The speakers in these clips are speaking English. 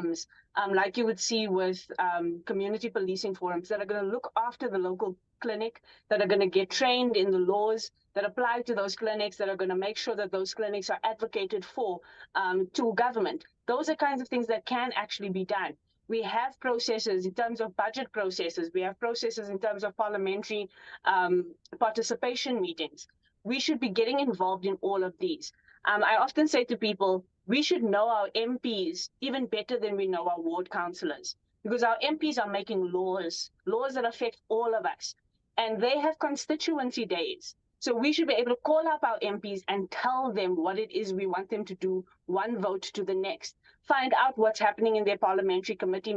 forums, like you would see with community policing forums that are going to look after the local clinic, that are going to get trained in the laws that apply to those clinics, that are going to make sure that those clinics are advocated for to government. Those are kinds of things that can actually be done. We have processes in terms of budget processes. We have processes in terms of parliamentary participation meetings. We should be getting involved in all of these. I often say to people, we should know our MPs even better than we know our ward councillors, because our MPs are making laws that affect all of us. And they have constituency days. So we should be able to call up our MPs and tell them what it is we want them to do, one vote to the next. Find out what's happening in their parliamentary committee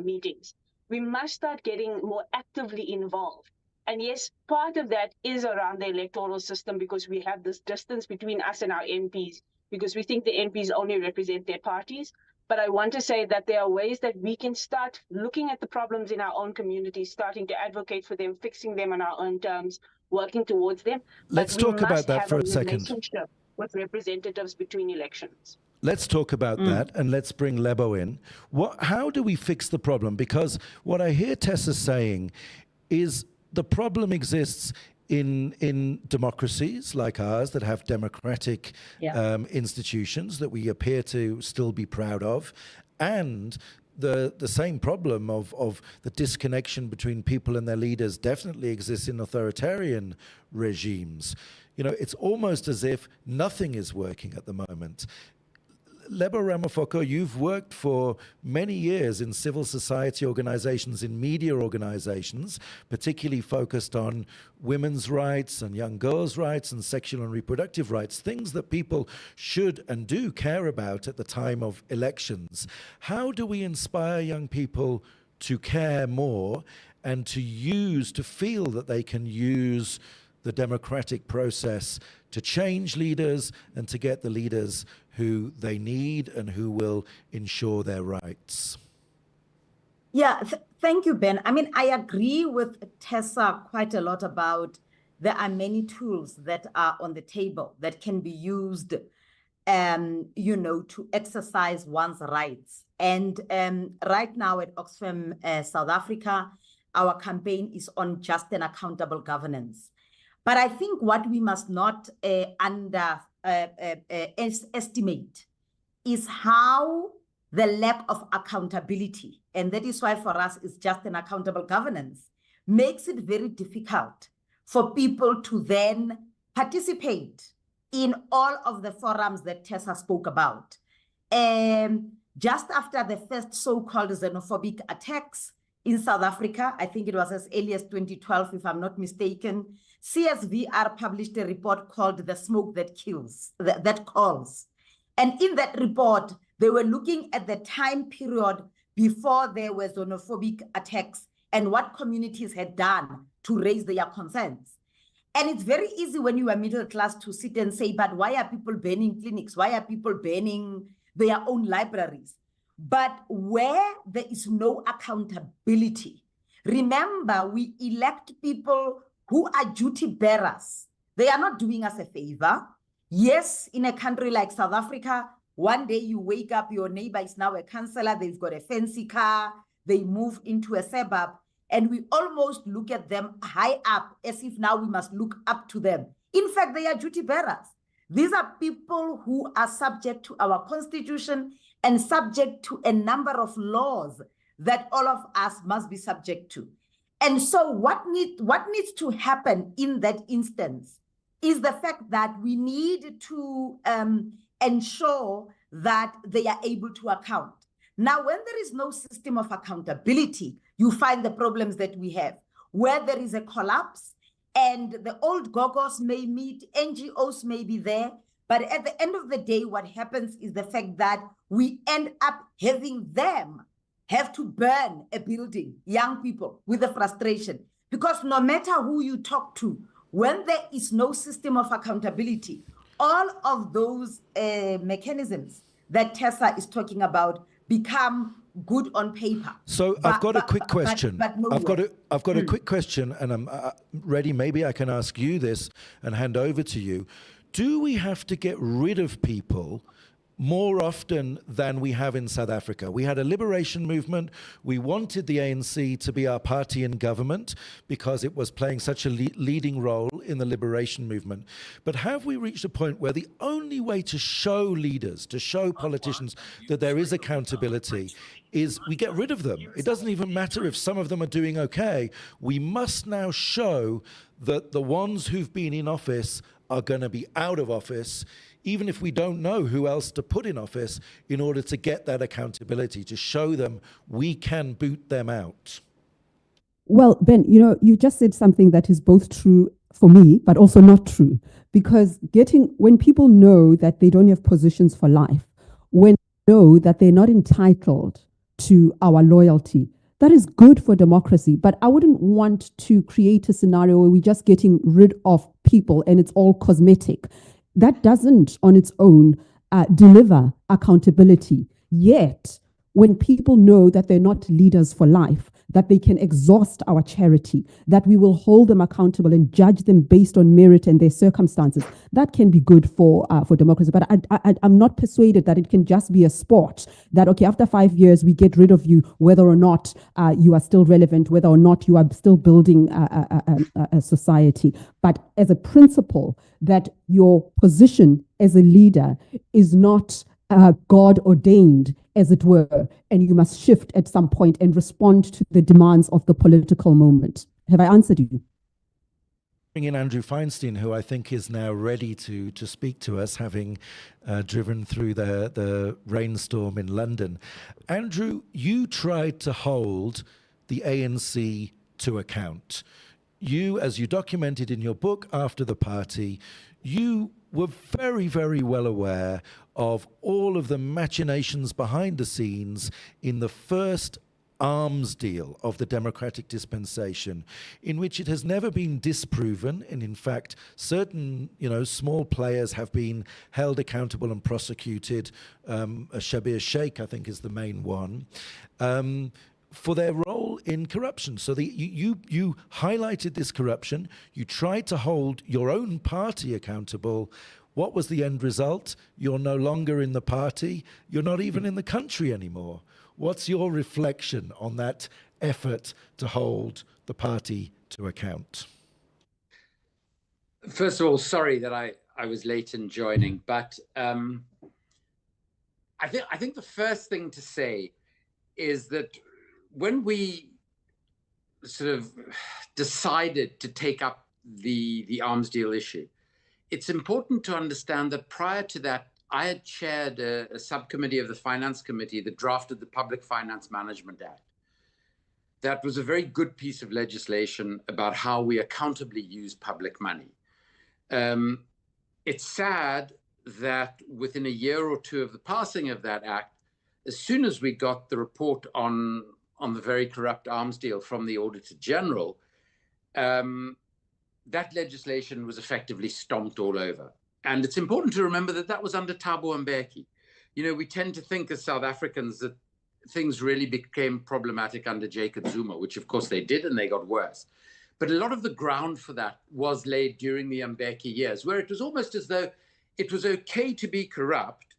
meetings. We must start getting more actively involved. And yes, part of that is around the electoral system, because we have this distance between us and our MPs, because we think the MPs only represent their parties. But I want to say that there are ways that we can start looking at the problems in our own communities, starting to advocate for them, fixing them on our own terms, working towards them. Let's talk about that for a second. Relationship with representatives between elections. Let's talk about that, and let's bring Lebo in. How do we fix the problem? Because what I hear Tessa saying is the problem exists in democracies like ours that have democratic institutions that we appear to still be proud of, and the same problem of the disconnection between people and their leaders definitely exists in authoritarian regimes. You know, it's almost as if nothing is working at the moment. Lebo Ramafoko, you've worked for many years in civil society organizations, in media organizations, particularly focused on women's rights and young girls' rights and sexual and reproductive rights, things that people should and do care about at the time of elections. How do we inspire young people to care more and to feel that they can use the democratic process to change leaders and to get the leaders who they need and who will ensure their rights? Yeah, thank you, Ben. I mean, I agree with Tessa quite a lot about there are many tools that are on the table that can be used, you know, to exercise one's rights. And right now at Oxfam, South Africa, our campaign is on just and accountable governance. But I think what we must not estimate is how the lack of accountability, and that is why for us it's just an accountable governance, makes it very difficult for people to then participate in all of the forums that Tessa spoke about. Just after the first so-called xenophobic attacks in South Africa, I think it was as early as 2012, if I'm not mistaken, CSVR published a report called The Smoke That Kills, that Calls. And in that report, they were looking at the time period before there were xenophobic attacks and what communities had done to raise their concerns. And it's very easy when you are middle class to sit and say, but why are people burning clinics? Why are people burning their own libraries? But where there is no accountability, remember, we elect people who are duty bearers. They are not doing us a favor. Yes, in a country like South Africa, one day you wake up, your neighbor is now a councillor, they've got a fancy car, they move into a suburb, and we almost look at them high up as if now we must look up to them. In fact, they are duty bearers. These are people who are subject to our constitution and subject to a number of laws that all of us must be subject to. And so what needs to happen in that instance is the fact that we need to ensure that they are able to account. Now, when there is no system of accountability, you find the problems that we have, where there is a collapse and the old gogos may meet, NGOs may be there, but at the end of the day, what happens is the fact that we end up having them have to burn a building, young people, with the frustration. Because no matter who you talk to, when there is no system of accountability, all of those mechanisms that Tessa is talking about become good on paper. So I've got a quick question. I've got a quick question, and I'm Redi, maybe I can ask you this and hand over to you. Do we have to get rid of people more often than we have in South Africa. We had a liberation movement. We wanted the ANC to be our party in government because it was playing such a leading role in the liberation movement. But have we reached a point where the only way to show leaders, to show politicians that there is accountability, is we get rid of them? It doesn't even matter if some of them are doing okay. We must now show that the ones who've been in office are going to be out of office, even if we don't know who else to put in office, in order to get that accountability, to show them we can boot them out. Well, Ben, you just said something that is both true for me, but also not true. Because when people know that they don't have positions for life, when they know that they're not entitled to our loyalty, that is good for democracy. But I wouldn't want to create a scenario where we're just getting rid of people and it's all cosmetic. That doesn't on its own deliver accountability. Yet, when people know that they're not leaders for life, that they can exhaust our charity, that we will hold them accountable and judge them based on merit and their circumstances, that can be good for democracy. But I'm not persuaded that it can just be a sport, that, okay, after 5 years, we get rid of you, whether or not you are still relevant, whether or not you are still building a society. But as a principle, that your position as a leader is not God ordained, as it were, and you must shift at some point and respond to the demands of the political moment. Have I answered you? Bring in Andrew Feinstein, who I think is now ready to speak to us, having driven through the rainstorm in London. Andrew, you tried to hold the ANC to account. You, as you documented in your book After the Party, you were very, very well aware of all of the machinations behind the scenes in the first arms deal of the democratic dispensation, in which it has never been disproven, and in fact certain small players have been held accountable and prosecuted. Shabir Sheikh, I think, is the main one, for their role in corruption. So you highlighted this corruption. You tried to hold your own party accountable. What was the end result? You're no longer in the party. You're not even in the country anymore. What's your reflection on that effort to hold the party to account? First of all, sorry that I was late in joining, but I think the first thing to say is that when we sort of decided to take up the arms deal issue, it's important to understand that prior to that, I had chaired a subcommittee of the Finance Committee that drafted the Public Finance Management Act. That was a very good piece of legislation about how we accountably use public money. It's sad that within a year or two of the passing of that act, as soon as we got the report on the very corrupt arms deal from the Auditor General, that legislation was effectively stomped all over. And it's important to remember that that was under Thabo Mbeki. We tend to think as South Africans that things really became problematic under Jacob Zuma, which of course they did, and they got worse. But a lot of the ground for that was laid during the Mbeki years, where it was almost as though it was okay to be corrupt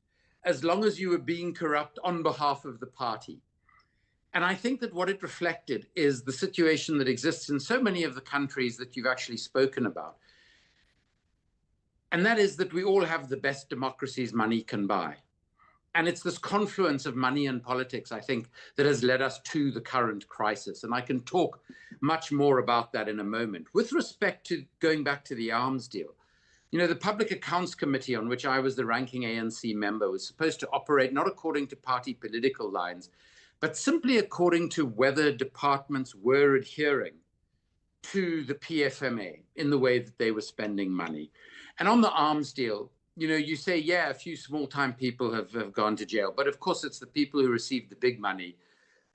as long as you were being corrupt on behalf of the party. And I think that what it reflected is the situation that exists in so many of the countries that you've actually spoken about. And that is that we all have the best democracies money can buy. And it's this confluence of money and politics, I think, that has led us to the current crisis. And I can talk much more about that in a moment. With respect to going back to the arms deal, the Public Accounts Committee, on which I was the ranking ANC member, was supposed to operate not according to party political lines, but simply according to whether departments were adhering to the PFMA in the way that they were spending money. And on the arms deal, you say, yeah, a few small-time people have gone to jail. But of course, it's the people who received the big money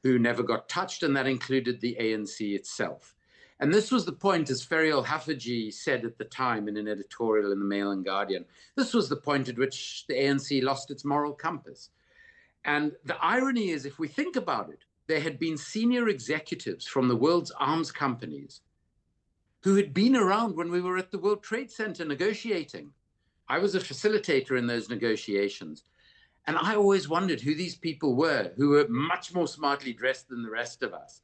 who never got touched, and that included the ANC itself. And this was the point, as Ferial Haffajee said at the time in an editorial in the Mail and Guardian, this was the point at which the ANC lost its moral compass. And the irony is, if we think about it, there had been senior executives from the world's arms companies who had been around when we were at the World Trade Center negotiating. I was a facilitator in those negotiations. And I always wondered who these people were, who were much more smartly dressed than the rest of us.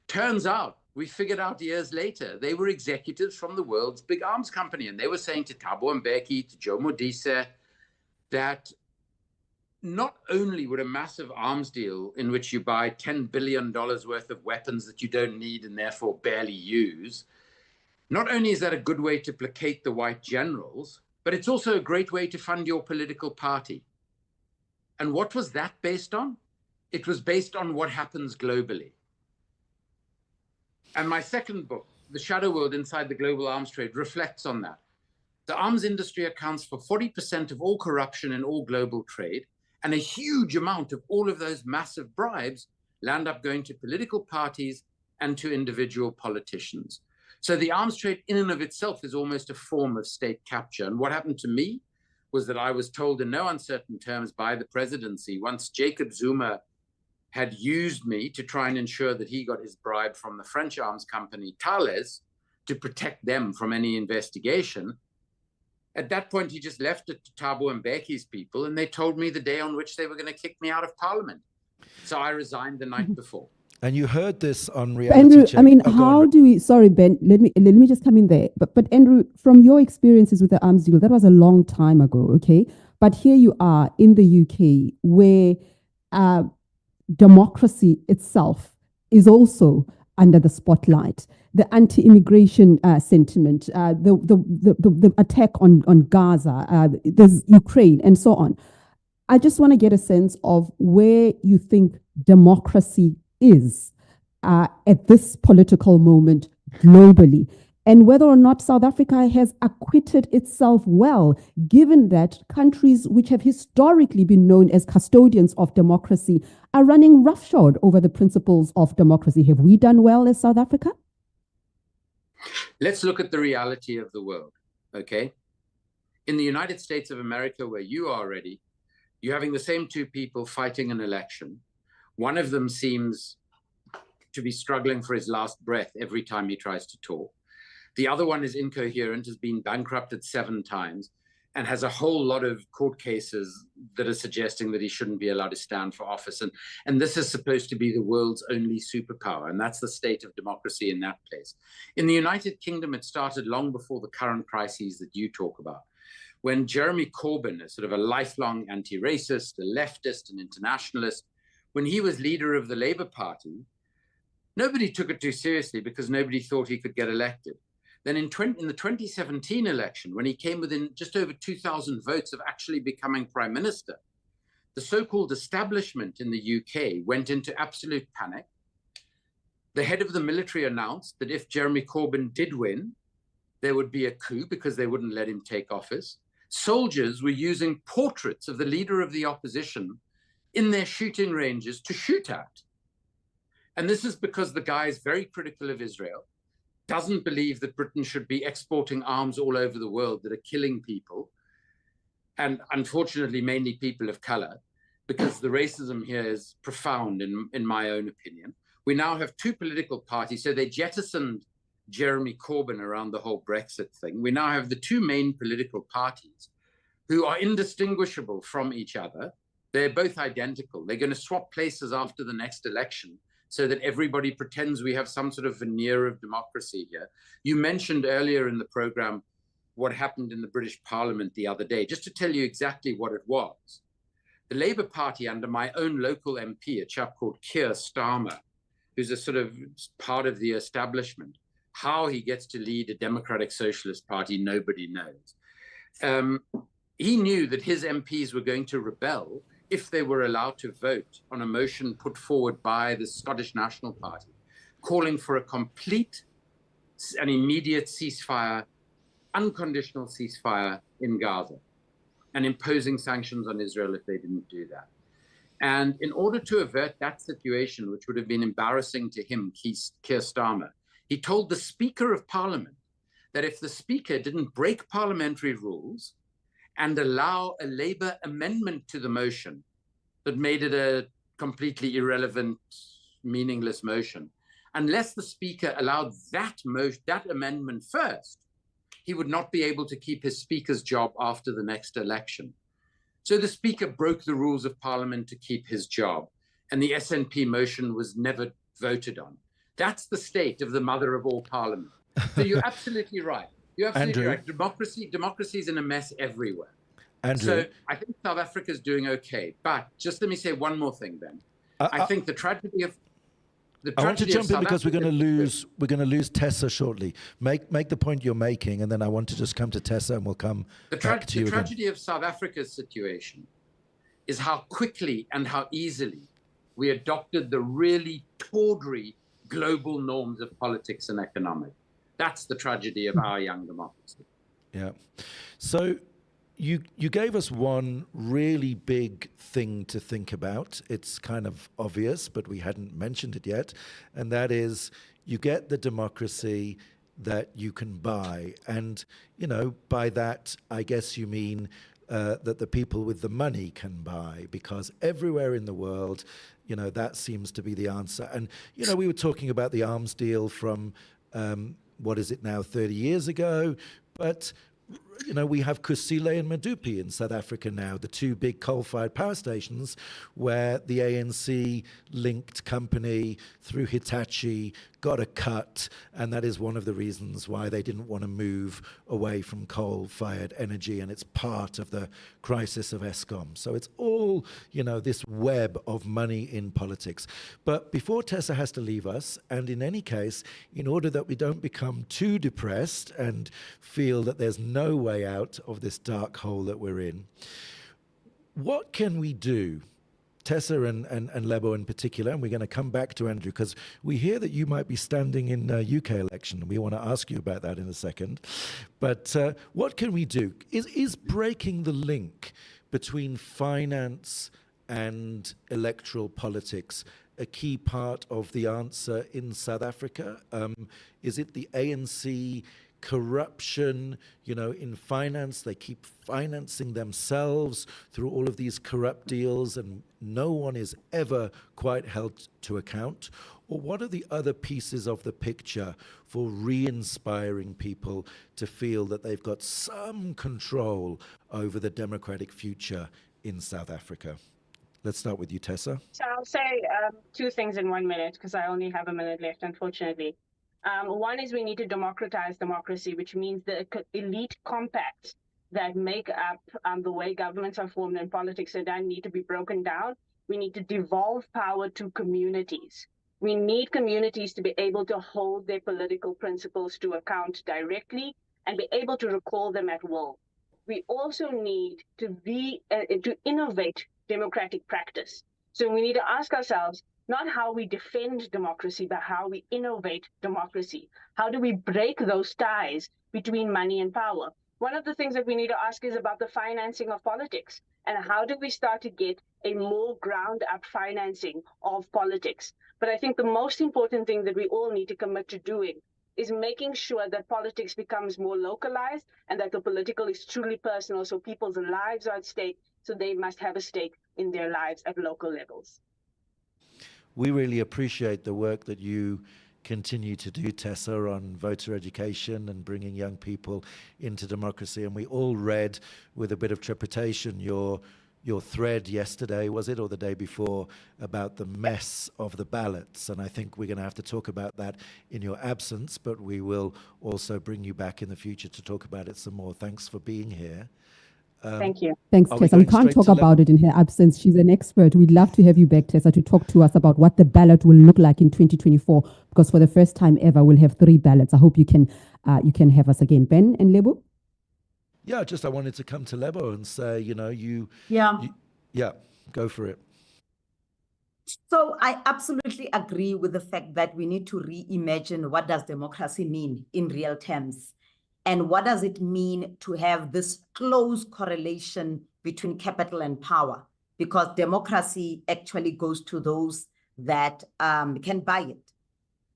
Turns out, we figured out years later, they were executives from the world's big arms company. And they were saying to Thabo Mbeki, to Joe Modise, that not only would a massive arms deal in which you buy $10 billion worth of weapons that you don't need and therefore barely use, not only is that a good way to placate the white generals, but it's also a great way to fund your political party. And what was that based on? It was based on what happens globally. And my second book, The Shadow World Inside the Global Arms Trade, reflects on that. The arms industry accounts for 40% of all corruption in all global trade, and a huge amount of all of those massive bribes land up going to political parties and to individual politicians. So the arms trade in and of itself is almost a form of state capture. And what happened to me was that I was told in no uncertain terms by the presidency, once Jacob Zuma had used me to try and ensure that he got his bribe from the French arms company Thales to protect them from any investigation. At that point, he just left it to Thabo Mbeki's people, and they told me the day on which they were going to kick me out of parliament. So I resigned the night before. And you heard this on Reality Andrew, Check. I mean, how do we, sorry, Ben, let me just come in there. But Andrew, from your experiences with the arms deal, that was a long time ago, okay? But here you are in the UK where democracy itself is also under the spotlight. The anti-immigration sentiment, the attack on Gaza, there's Ukraine, and so on. I just want to get a sense of where you think democracy is at this political moment globally, and whether or not South Africa has acquitted itself well, given that countries which have historically been known as custodians of democracy are running roughshod over the principles of democracy. Have we done well as South Africa? Let's look at the reality of the world, okay? In the United States of America, where you are already, you're having the same two people fighting an election. One of them seems to be struggling for his last breath every time he tries to talk. The other one is incoherent, has been bankrupted 7 times, and has a whole lot of court cases that are suggesting that he shouldn't be allowed to stand for office. And this is supposed to be the world's only superpower, and that's the state of democracy in that place. In the United Kingdom, it started long before the current crises that you talk about. When Jeremy Corbyn, is sort of a lifelong anti-racist, a leftist, an internationalist, when he was leader of the Labour Party, nobody took it too seriously because nobody thought he could get elected. Then in the 2017 election, when he came within just over 2,000 votes of actually becoming prime minister, the so-called establishment in the UK went into absolute panic. The head of the military announced that if Jeremy Corbyn did win, there would be a coup because they wouldn't let him take office. Soldiers were using portraits of the leader of the opposition in their shooting ranges to shoot at. And this is because the guy is very critical of Israel, doesn't believe that Britain should be exporting arms all over the world that are killing people, and unfortunately mainly people of color, because the racism here is profound in my own opinion. We now have 2 political parties, so they jettisoned Jeremy Corbyn around the whole Brexit thing. We now have the 2 main political parties who are indistinguishable from each other. They're both identical. They're going to swap places after the next election, so that everybody pretends we have some sort of veneer of democracy here. You mentioned earlier in the program what happened in the British Parliament the other day. Just to tell you exactly what it was. The Labour Party, under my own local MP, a chap called Keir Starmer, who's a sort of part of the establishment, how he gets to lead a democratic socialist party, nobody knows. He knew that his MPs were going to rebel if they were allowed to vote on a motion put forward by the Scottish National Party, calling for a complete and immediate ceasefire, unconditional ceasefire in Gaza, and imposing sanctions on Israel if they didn't do that. And in order to avert that situation, which would have been embarrassing to him, Keir Starmer, he told the Speaker of Parliament that if the Speaker didn't break parliamentary rules and allow a Labour amendment to the motion that made it a completely irrelevant, meaningless motion, unless the Speaker allowed that amendment first, he would not be able to keep his Speaker's job after the next election. So the Speaker broke the rules of Parliament to keep his job, and the SNP motion was never voted on. That's the state of the mother of all Parliament. So you're absolutely right. You're absolutely right. Democracy is in a mess everywhere. Andrew. So I think South Africa is doing okay. But just let me say one more thing, Ben. I think the tragedy of I want to jump in because we're going to lose Tessa shortly. Make the point you're making, and then I want to just come to Tessa, and we'll come back to you. The tragedy of South Africa's situation is how quickly and how easily we adopted the really tawdry global norms of politics and economics. That's the tragedy of our young democracy. Yeah. So you gave us one really big thing to think about. It's kind of obvious, but we hadn't mentioned it yet. And that is, you get the democracy that you can buy. And, you know, by that, I guess you mean that the people with the money can buy, because everywhere in the world, you know, that seems to be the answer. And, you know, we were talking about the arms deal from, what is it now, 30 years ago, but you know, we have Kusile and Medupi in South Africa now, the two big coal-fired power stations where the ANC-linked company through Hitachi got a cut, and that is one of the reasons why they didn't want to move away from coal-fired energy, and it's part of the crisis of Eskom. So it's all, you know, this web of money in politics. But before Tessa has to leave us, and in any case, in order that we don't become too depressed and feel that there's no way out of this dark hole that we're in, what can we do? Tessa and Lebo in particular, and we're going to come back to Andrew, because we hear that you might be standing in a UK election, and we want to ask you about that in a second. But what can we do? Is breaking the link between finance and electoral politics a key part of the answer in South Africa? Is it the ANC corruption, you know, in finance? They keep financing themselves through all of these corrupt deals, and no one is ever quite held to account. Or what are the other pieces of the picture for re-inspiring people to feel that they've got some control over the democratic future in South Africa? Let's start with you, Tessa. So I'll say two things in 1 minute, because I only have a minute left, unfortunately. One is we need to democratize democracy, which means the elite compacts that make up the way governments are formed and politics are done need to be broken down. We need to devolve power to communities. We need communities to be able to hold their political principles to account directly and be able to recall them at will. We also need to innovate democratic practice. So we need to ask ourselves, not how we defend democracy, but how we innovate democracy. How do we break those ties between money and power? One of the things that we need to ask is about the financing of politics, and how do we start to get a more ground-up financing of politics? But I think the most important thing that we all need to commit to doing is making sure that politics becomes more localized and that the political is truly personal, so people's lives are at stake, so they must have a stake in their lives at local levels. We really appreciate the work that you continue to do, Tessa, on voter education and bringing young people into democracy. And we all read with a bit of trepidation your thread yesterday, was it, or the day before, about the mess of the ballots. And I think we're going to have to talk about that in your absence, but we will also bring you back in the future to talk about it some more. Thanks for being here. Thank you. Thanks, Tessa. We can't talk about it in her absence. She's an expert. We'd love to have you back, Tessa, to talk to us about what the ballot will look like in 2024, because for the first time ever, we'll have 3 ballots. I hope you can have us again. Ben and Lebo? Yeah, I wanted to come to Lebo and say, you know, Yeah, go for it. So I absolutely agree with the fact that we need to reimagine what does democracy mean in real terms. And what does it mean to have this close correlation between capital and power? Because democracy actually goes to those that can buy it.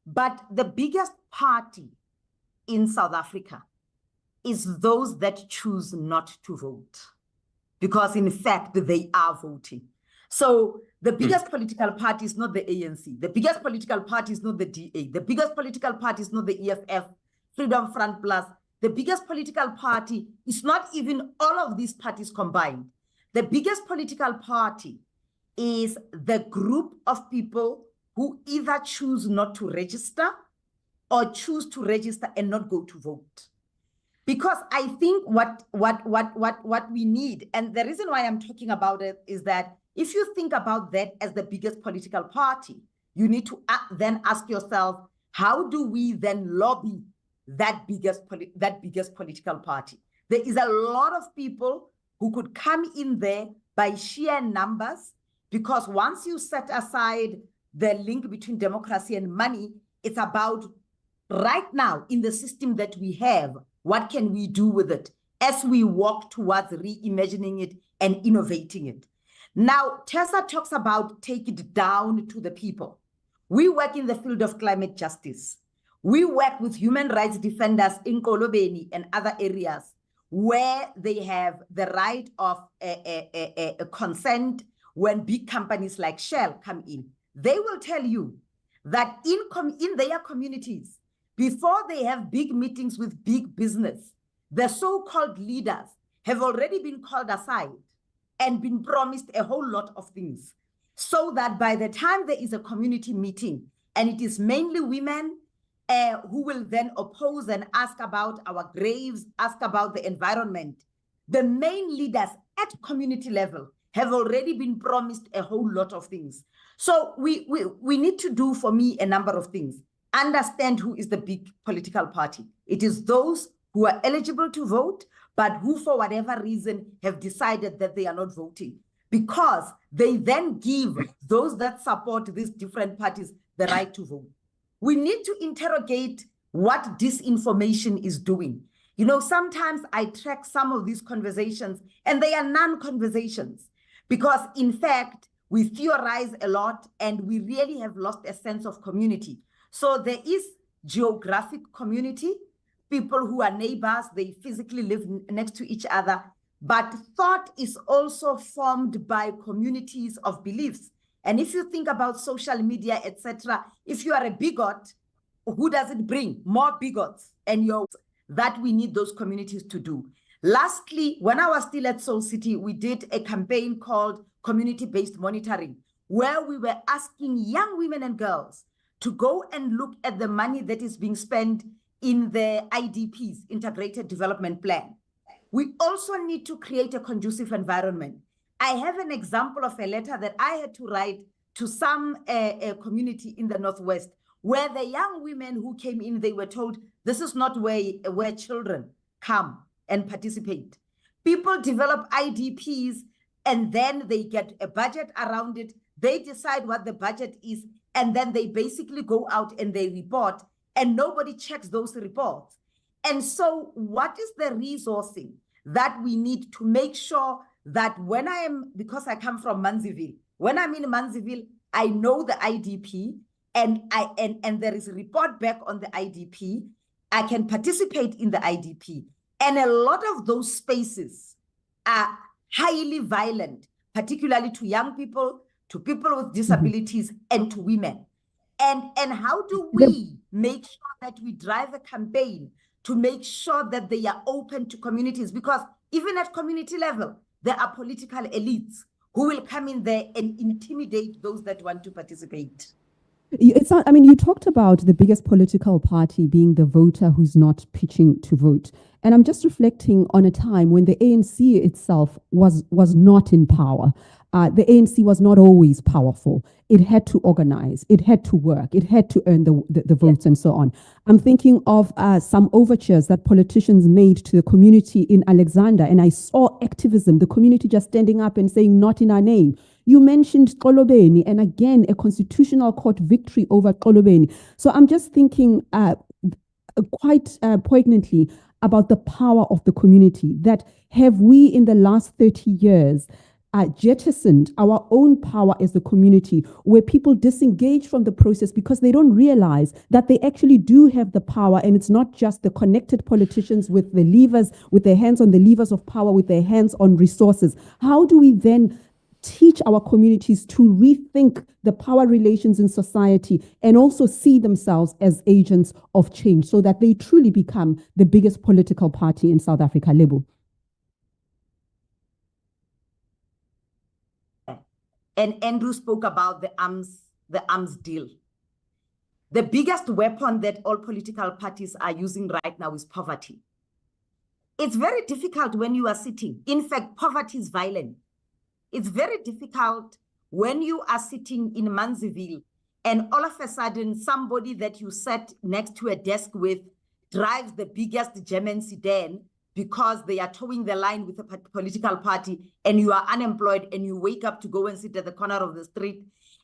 But the biggest party in South Africa is those that choose not to vote. Because in fact, they are voting. So the biggest political party is not the ANC. The biggest political party is not the DA. The biggest political party is not the EFF, Freedom Front Plus. The biggest political party is not even all of these parties combined. The biggest political party is the group of people who either choose not to register or choose to register and not go to vote. Because I think what we need, and the reason why I'm talking about it is that if you think about that as the biggest political party, you need to then ask yourself, how do we then lobby that biggest political party? There is a lot of people who could come in there by sheer numbers, because once you set aside the link between democracy and money, it's about right now in the system that we have, what can we do with it as we walk towards reimagining it and innovating it? Now, Tessa talks about take it down to the people. We work in the field of climate justice. We work with human rights defenders in Kolobeni and other areas where they have the right of a consent when big companies like Shell come in. They will tell you that in their communities, before they have big meetings with big business, the so-called leaders have already been called aside and been promised a whole lot of things, so that by the time there is a community meeting, and it is mainly women who will then oppose and ask about our graves, ask about the environment, the main leaders at community level have already been promised a whole lot of things. So we need to do, for me, a number of things. Understand who is the big political party. It is those who are eligible to vote, but who, for whatever reason, have decided that they are not voting, because they then give those that support these different parties the right to vote. We need to interrogate what disinformation is doing. You know, sometimes I track some of these conversations and they are non-conversations, because in fact, we theorize a lot and we really have lost a sense of community. So there is geographic community, people who are neighbors, they physically live next to each other, but thought is also formed by communities of beliefs. And if you think about social media, etc., if you are a bigot, who does it bring? More bigots. And that we need those communities to do. Lastly, when I was still at Soul City, we did a campaign called Community-Based Monitoring, where we were asking young women and girls to go and look at the money that is being spent in the IDPs, Integrated Development Plan. We also need to create a conducive environment. I have an example of a letter that I had to write to some community in the Northwest, where the young women who came in, they were told, this is not where children come and participate. People develop IDPs and then they get a budget around it. They decide what the budget is, and then they basically go out and they report, and nobody checks those reports. And so what is the resourcing that we need to make sure that when because I come from Manziville, when I'm in Manziville, I know the IDP, and there is a report back on the IDP, I can participate in the IDP. And a lot of those spaces are highly violent, particularly to young people, to people with disabilities, and to women. And how do we make sure that we drive a campaign to make sure that they are open to communities? Because even at community level, there are political elites who will come in there and intimidate those that want to participate. It's not, I mean, you talked about the biggest political party being the voter who's not pitching to vote. And I'm just reflecting on a time when the ANC itself was not in power. The ANC was not always powerful. It had to organize, it had to work, it had to earn the votes, and so on. I'm thinking of some overtures that politicians made to the community in Alexander, and I saw activism, the community just standing up and saying, not in our name. You mentioned Kolobeni, and again, a constitutional court victory over Kolobeni. So I'm just thinking quite poignantly about the power of the community, that have we in the last 30 years jettisoned our own power as the community, where people disengage from the process because they don't realize that they actually do have the power, and it's not just the connected politicians with the levers, with their hands on the levers of power, with their hands on resources. How do we then teach our communities to rethink the power relations in society and also see themselves as agents of change so that they truly become the biggest political party in South Africa, Lebo? And Andrew spoke about the arms deal. The biggest weapon that all political parties are using right now is poverty. It's very difficult when you are sitting. In fact, poverty is violent. It's very difficult when you are sitting in Manziville and all of a sudden somebody that you sat next to a desk with drives the biggest German sedan because they are towing the line with a political party, and you are unemployed and you wake up to go and sit at the corner of the street.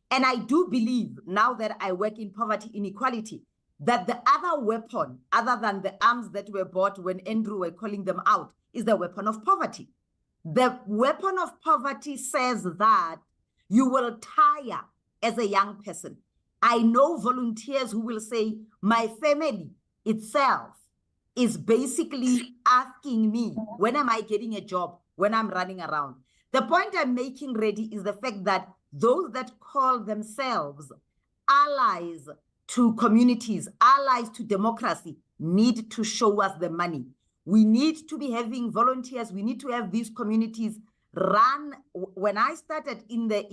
And I do believe, now that I work in poverty inequality, that the other weapon, other than the arms that were bought when Andrew were calling them out, is the weapon of poverty. The weapon of poverty says that you will tire as a young person. I know volunteers who will say, my family itself is basically asking me, when am I getting a job, when I'm running around? The point I'm making, Redi, is the fact that those that call themselves allies to communities, allies to democracy, need to show us the money. We need to be having volunteers. We need to have these communities run. When I started in the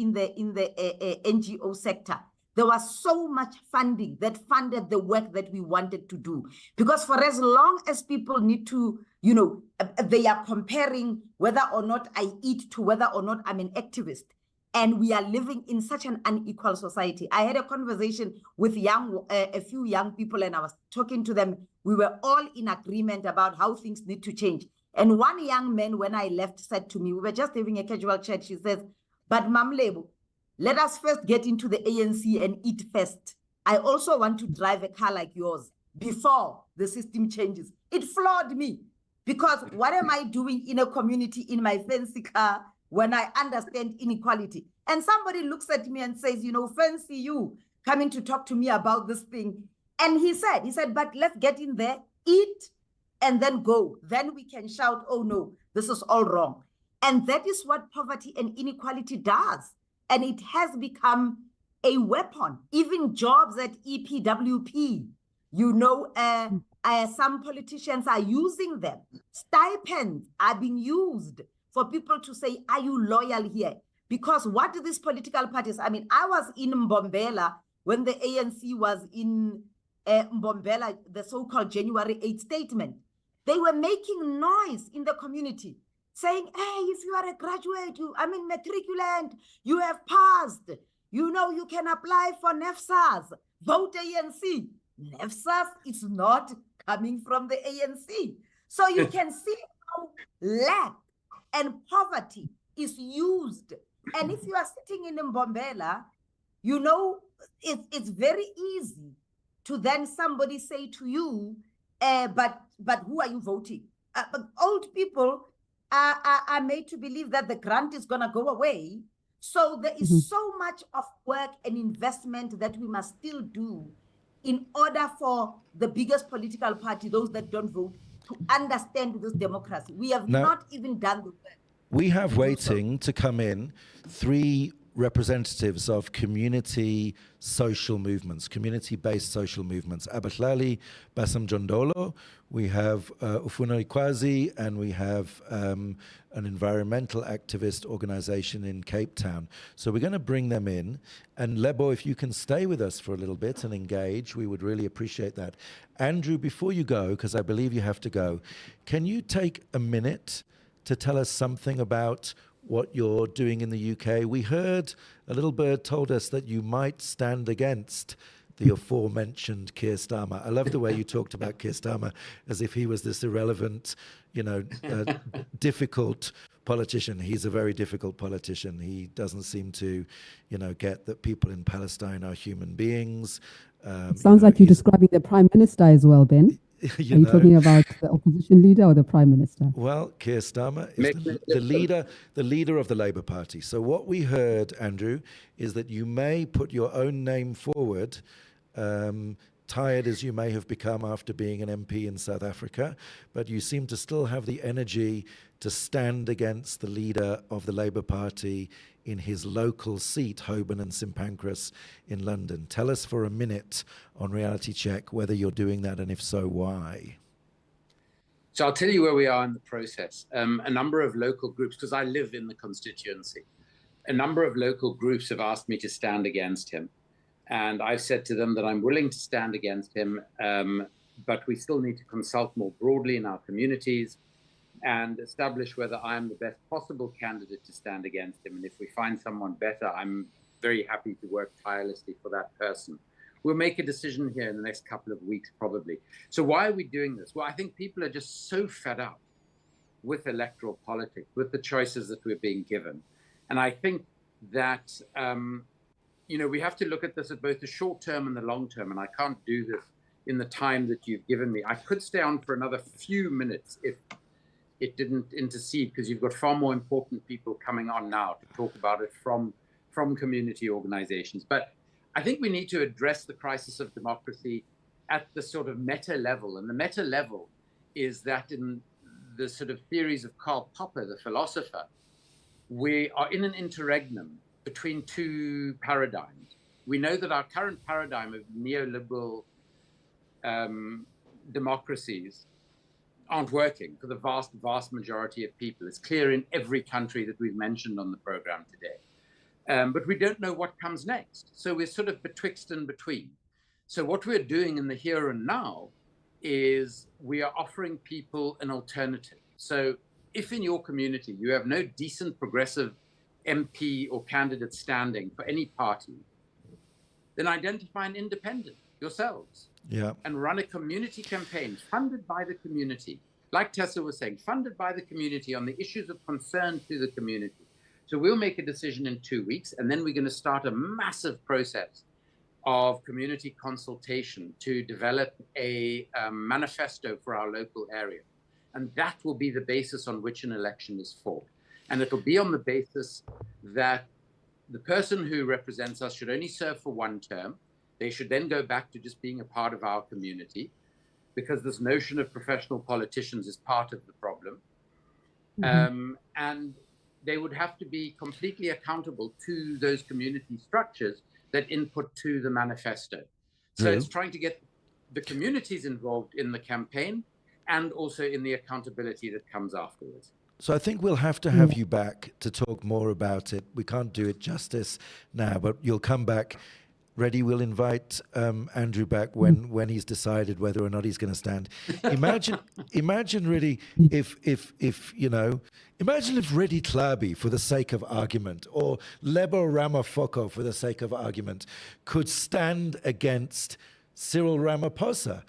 NGO sector, there was so much funding that funded the work that we wanted to do. Because for as long as people need to, they are comparing whether or not I eat to whether or not I'm an activist. And we are living in such an unequal society. I had a conversation with a few young people, and I was talking to them. We were all in agreement about how things need to change. And one young man, when I left, said to me, we were just having a casual chat. She says, but Mamlebo, let us first get into the ANC and eat first. I also want to drive a car like yours before the system changes. It floored me, because what am I doing in a community in my fancy car when I understand inequality? And somebody looks at me and says, fancy you coming to talk to me about this thing. And he said, but let's get in there, eat, and then go. Then we can shout, oh no, this is all wrong. And that is what poverty and inequality does. And it has become a weapon. Even jobs at EPWP, some politicians are using them. Stipends are being used for people to say, are you loyal here? Because what do these political parties, I was in Mbombela when the ANC was in Mbombela, the so-called January 8 statement. They were making noise in the community, saying, hey, if you are a graduate, matriculant, you have passed, you can apply for NEFSAS, vote ANC. NEFSAS is not coming from the ANC. So you can see how lack and poverty is used. And if you are sitting in Mbombela, it's very easy to then somebody say to you, but who are you voting? Old people are made to believe that the grant is going to go away. So there is so much of work and investment that we must still do in order for the biggest political party, those that don't vote, to understand this democracy. We have not even done the work. We have waiting to come in 3 representatives of community social movements, community-based social movements. Abahlali Basam Jondolo, we have Ufuna Ikwazi, and we have an environmental activist organization in Cape Town. So we're going to bring them in. And Lebo, if you can stay with us for a little bit and engage, we would really appreciate that. Andrew, before you go, because I believe you have to go, can you take a minute to tell us something about what you're doing in the UK? We heard a little bird told us that you might stand against the aforementioned Keir Starmer. I love the way you talked about Keir Starmer as if he was this irrelevant, difficult politician. He's a very difficult politician. He doesn't seem to, get that people in Palestine are human beings. Sounds like you're describing the Prime Minister as well, Ben. Are you talking about the opposition leader or the Prime Minister? Well, Keir Starmer is the leader of the Labour Party. So what we heard, Andrew, is that you may put your own name forward, tired as you may have become after being an MP in South Africa, but you seem to still have the energy to stand against the leader of the Labour Party in his local seat, Holborn and St Pancras in London. Tell us for a minute on Reality Check whether you're doing that, and if so, why? So I'll tell you where we are in the process. A number of local groups, because I live in the constituency, a number of local groups have asked me to stand against him. And I've said to them that I'm willing to stand against him, but we still need to consult more broadly in our communities and establish whether I'm the best possible candidate to stand against him. And if we find someone better, I'm very happy to work tirelessly for that person. We'll make a decision here in the next couple of weeks, probably. So why are we doing this? Well, I think people are just so fed up with electoral politics, with the choices that we're being given. And I think that, we have to look at this at both the short term and the long term. And I can't do this in the time that you've given me. I could stay on for another few minutes if it didn't intercede, because you've got far more important people coming on now to talk about it from community organizations. But I think we need to address the crisis of democracy at the sort of meta level. And the meta level is that in the sort of theories of Karl Popper, the philosopher, we are in an interregnum between two paradigms. We know that our current paradigm of neoliberal democracies aren't working for the vast, vast majority of people. It's clear in every country that we've mentioned on the program today. But we don't know what comes next. So we're sort of betwixt and between. So what we're doing in the here and now is we are offering people an alternative. So if in your community you have no decent progressive MP or candidate standing for any party, then identify an independent yourselves. Yeah. And run a community campaign funded by the community. Like Tessa was saying, funded by the community on the issues of concern to the community. So we'll make a decision in 2 weeks, and then we're going to start a massive process of community consultation to develop a manifesto for our local area. And that will be the basis on which an election is fought. And it'll be on the basis that the person who represents us should only serve for 1 term. They should then go back to just being a part of our community, because this notion of professional politicians is part of the problem. Mm-hmm. And they would have to be completely accountable to those community structures that input to the manifesto. So it's trying to get the communities involved in the campaign and also in the accountability that comes afterwards. So I think we'll have to have you back to talk more about it. We can't do it justice now, but you'll come back. Redi, we'll invite Andrew back when he's decided whether or not he's going to stand. Imagine, Redi, if imagine if Redi Tlhabi, for the sake of argument, or Lebo Ramaphosa, for the sake of argument, could stand against Cyril Ramaphosa,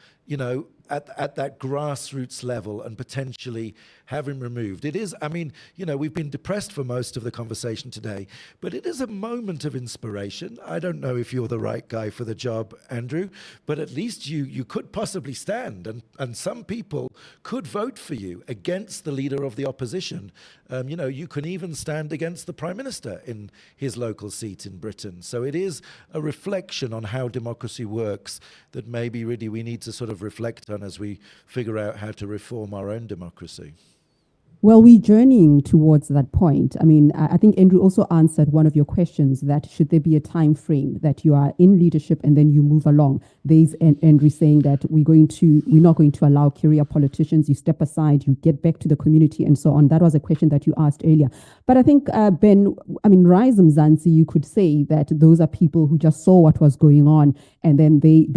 at that grassroots level and potentially have him removed. It is, we've been depressed for most of the conversation today, but it is a moment of inspiration. I don't know if you're the right guy for the job, Andrew, but at least you could possibly stand, and some people could vote for you against the leader of the opposition. You can even stand against the Prime Minister in his local seat in Britain. So it is a reflection on how democracy works that maybe really we need to sort of reflect on as we figure out how to reform our own democracy. Well, we're journeying towards that point. I think Andrew also answered one of your questions, that should there be a time frame that you are in leadership and then you move along. There's Andrew saying that we're not going to allow career politicians. You step aside, you get back to the community and so on. That was a question that you asked earlier. But I think, Ben, Rise Mzansi, you could say that those are people who just saw what was going on and then they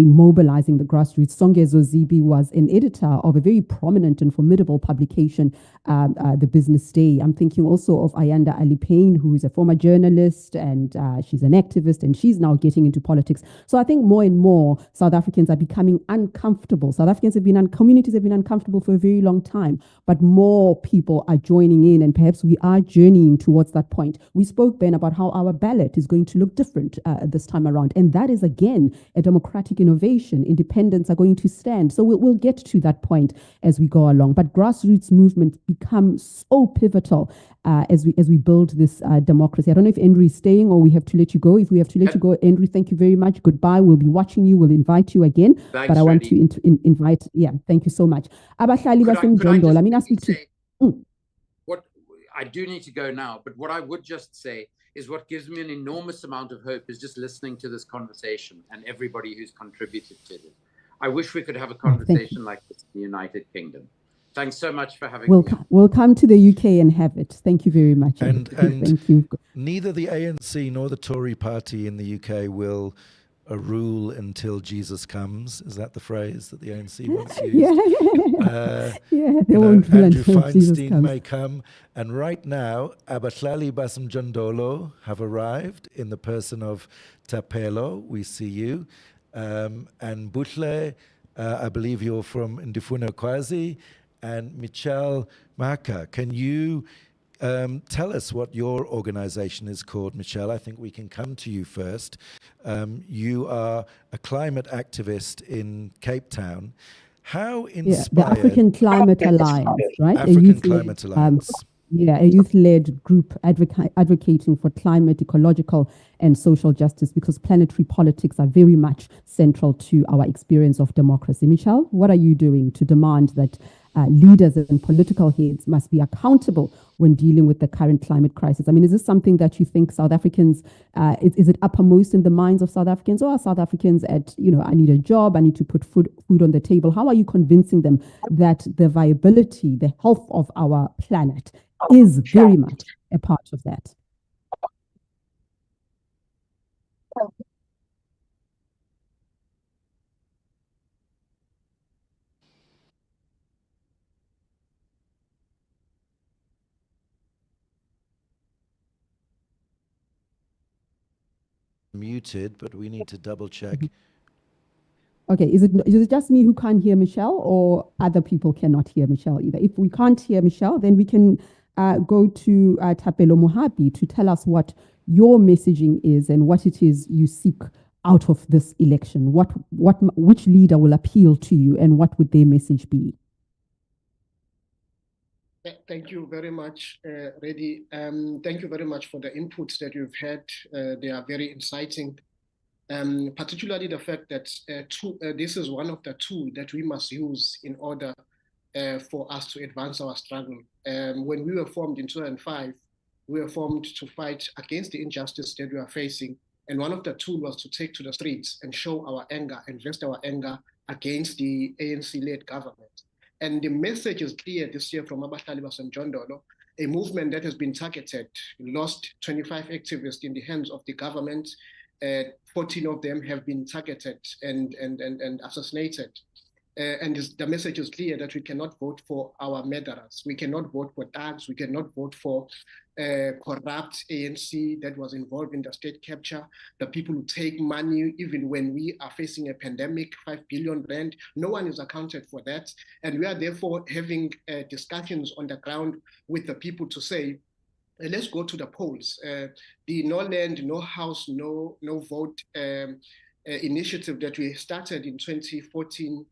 mobilizing the grassroots. Songezo Zibi was an editor of a very prominent and formidable publication, the Business Day. I'm thinking also of Ayanda Ali Payne, who is a former journalist, and she's an activist, and she's now getting into politics. So I think more and more South Africans are becoming uncomfortable. Communities have been uncomfortable for a very long time, but more people are joining in, and perhaps we are journeying towards that point. We spoke, Ben, about how our ballot is going to look different this time around, and that is again a democratic innovation. Independents are going to stand. So we'll get to that point as we go along. But grassroots movement become so pivotal as we build this democracy. I don't know if Andrew is staying or we have to let you go. If we have to let you go, Andrew, thank you very much. Goodbye. We'll be watching you. We'll invite you again. Thanks, but I want Redi. to invite. Yeah, thank you so much. What I do need to go now, but what I would just say is what gives me an enormous amount of hope is just listening to this conversation and everybody who's contributed to it. I wish we could have a conversation like this in the United Kingdom. Thanks so much for having me. We'll come to the UK and have it. Thank you very much. And thank you. Neither the ANC nor the Tory party in the UK will rule until Jesus comes. Is that the phrase that the ANC once used? They won't rule Andrew until Jesus Feinstein comes. may come. And right now, Abahlali Basimjondolo have arrived in the person of Tapelo. We see you. And Butle, I believe you're from Ndifuna Kwazi. And Michelle Maka, can you tell us what your organization is called, Michelle? I think we can come to you first. You are a climate activist in Cape Town. How inspired... the African Climate Alliance, right? African Climate Alliance. A youth-led group advocating for climate, ecological, and social justice, because planetary politics are very much central to our experience of democracy. Michelle, what are you doing to demand that leaders and political heads must be accountable when dealing with the current climate crisis? I mean, is this something that you think South Africans, is it uppermost in the minds of South Africans, or are South Africans at, I need a job, I need to put food on the table? How are you convincing them that the viability, the health of our planet is very much a part of that? Muted, but we need to double check. Okay, is it just me who can't hear Michelle, or other people cannot hear Michelle either? If we can't hear Michelle, then we can go to Tapelo Mohapi to tell us what your messaging is and what it is you seek out of this election. Which leader will appeal to you, and what would their message be? Thank you very much, Redi. Thank you very much for the inputs that you've had. They are very inciting, particularly the fact that this is one of the tools that we must use in order for us to advance our struggle. When we were formed in 2005, we were formed to fight against the injustice that we are facing. And one of the tools was to take to the streets and show our anger and vest our anger against the ANC-led government. And the message is clear this year from Abahlali Basimjondolo, a movement that has been targeted, lost 25 activists in the hands of the government. 14 of them have been targeted and assassinated. And the message is clear that we cannot vote for our murderers. We cannot vote for thugs. We cannot vote for corrupt ANC that was involved in the state capture, the people who take money even when we are facing a pandemic, 5 billion rand. No one is accounted for that. And we are therefore having discussions on the ground with the people to say, let's go to the polls. The No Land, No House, No Vote initiative that we started in 2014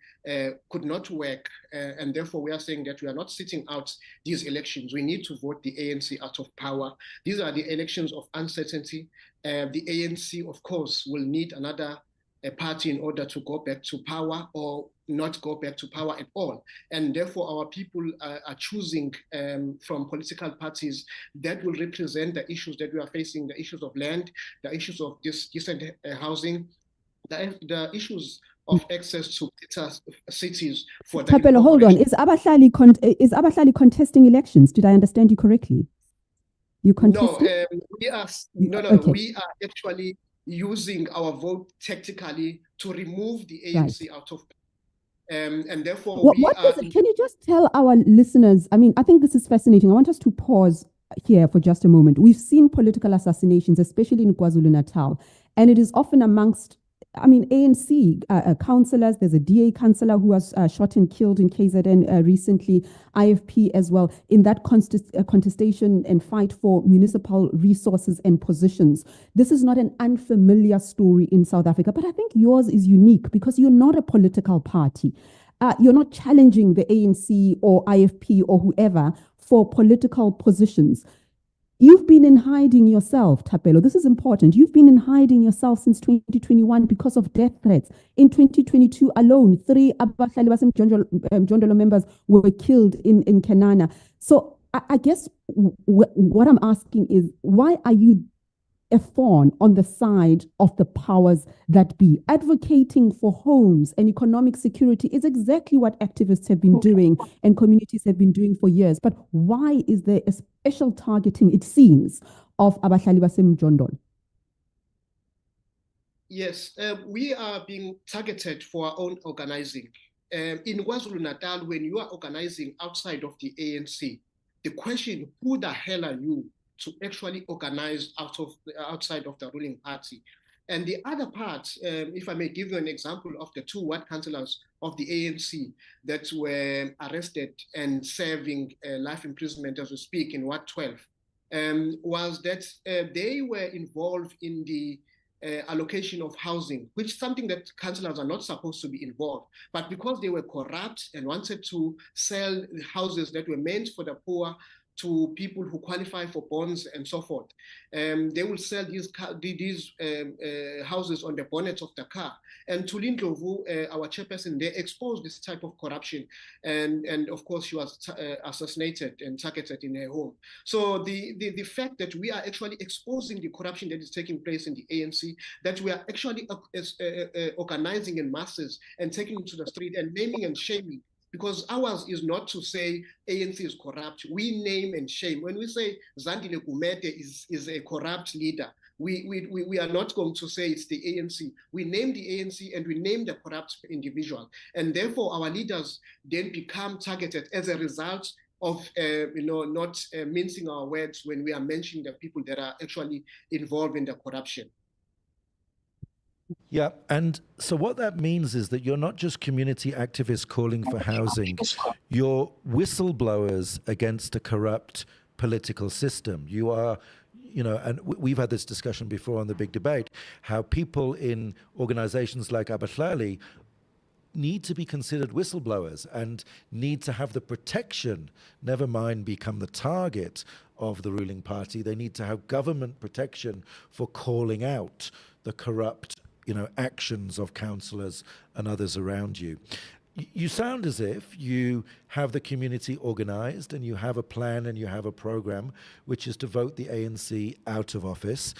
could not work, and therefore we are saying that we are not sitting out these elections. We need to vote the ANC out of power. These are the elections of uncertainty. The ANC, of course, will need another party in order to go back to power, or not go back to power at all. And therefore our people are choosing from political parties that will represent the issues that we are facing, the issues of land, the issues of decent housing, the issues of access to cities for the Tapelo, hold on. Is Abahlali contesting elections? Did I understand you correctly? You contest? No, Okay. we are actually using our vote tactically to remove the ANC out of and therefore can you just tell our listeners, I mean, I think this is fascinating. I want us to pause here for just a moment. We've seen political assassinations, especially in KwaZulu-Natal, and it is often amongst ANC councillors. There's a DA councillor who was shot and killed in KZN recently, IFP as well, in that contestation and fight for municipal resources and positions. This is not an unfamiliar story in South Africa, but I think yours is unique because you're not a political party. You're not challenging the ANC or IFP or whoever for political positions. You've been in hiding yourself, Tapelo. This is important. You've been in hiding yourself since 2021 because of death threats. In 2022 alone, 3 Abahlali Basimjondolo members were killed in Kenana. So I guess what I'm asking is, why are you a fawn on the side of the powers that be. Advocating for homes and economic security is exactly what activists have been doing and communities have been doing for years. But why is there a special targeting, it seems, of abahlali basemjondolo? Yes, we are being targeted for our own organizing. In KwaZulu-Natal, when you are organizing outside of the ANC, the question, who the hell are you to actually organize outside of the ruling party? And the other part, if I may give you an example of the two ward councillors of the ANC that were arrested and serving life imprisonment as we speak in Ward 12, was that they were involved in the allocation of housing, which is something that councillors are not supposed to be involved. But because they were corrupt and wanted to sell houses that were meant for the poor to people who qualify for bonds and so forth, they will sell these houses on the bonnet of the car. And Tulin Ndlovu, our chairperson, they exposed this type of corruption. And of course, she was assassinated and targeted in her home. So the fact that we are actually exposing the corruption that is taking place in the ANC, that we are actually organizing in masses and taking it to the street and naming and shaming, because ours is not to say ANC is corrupt. We name and shame. When we say Zandile Gumede is a corrupt leader, we are not going to say it's the ANC. We name the ANC and we name the corrupt individual. And therefore, our leaders then become targeted as a result of not mincing our words when we are mentioning the people that are actually involved in the corruption. Yeah, and so what that means is that you're not just community activists calling for housing, you're whistleblowers against a corrupt political system. You are, and we've had this discussion before on the big debate, how people in organizations like Abahlali need to be considered whistleblowers and need to have the protection, never mind become the target of the ruling party. They need to have government protection for calling out the corrupt actions of councillors and others around you. You sound as if you have the community organized and you have a plan and you have a program, which is to vote the ANC out of office.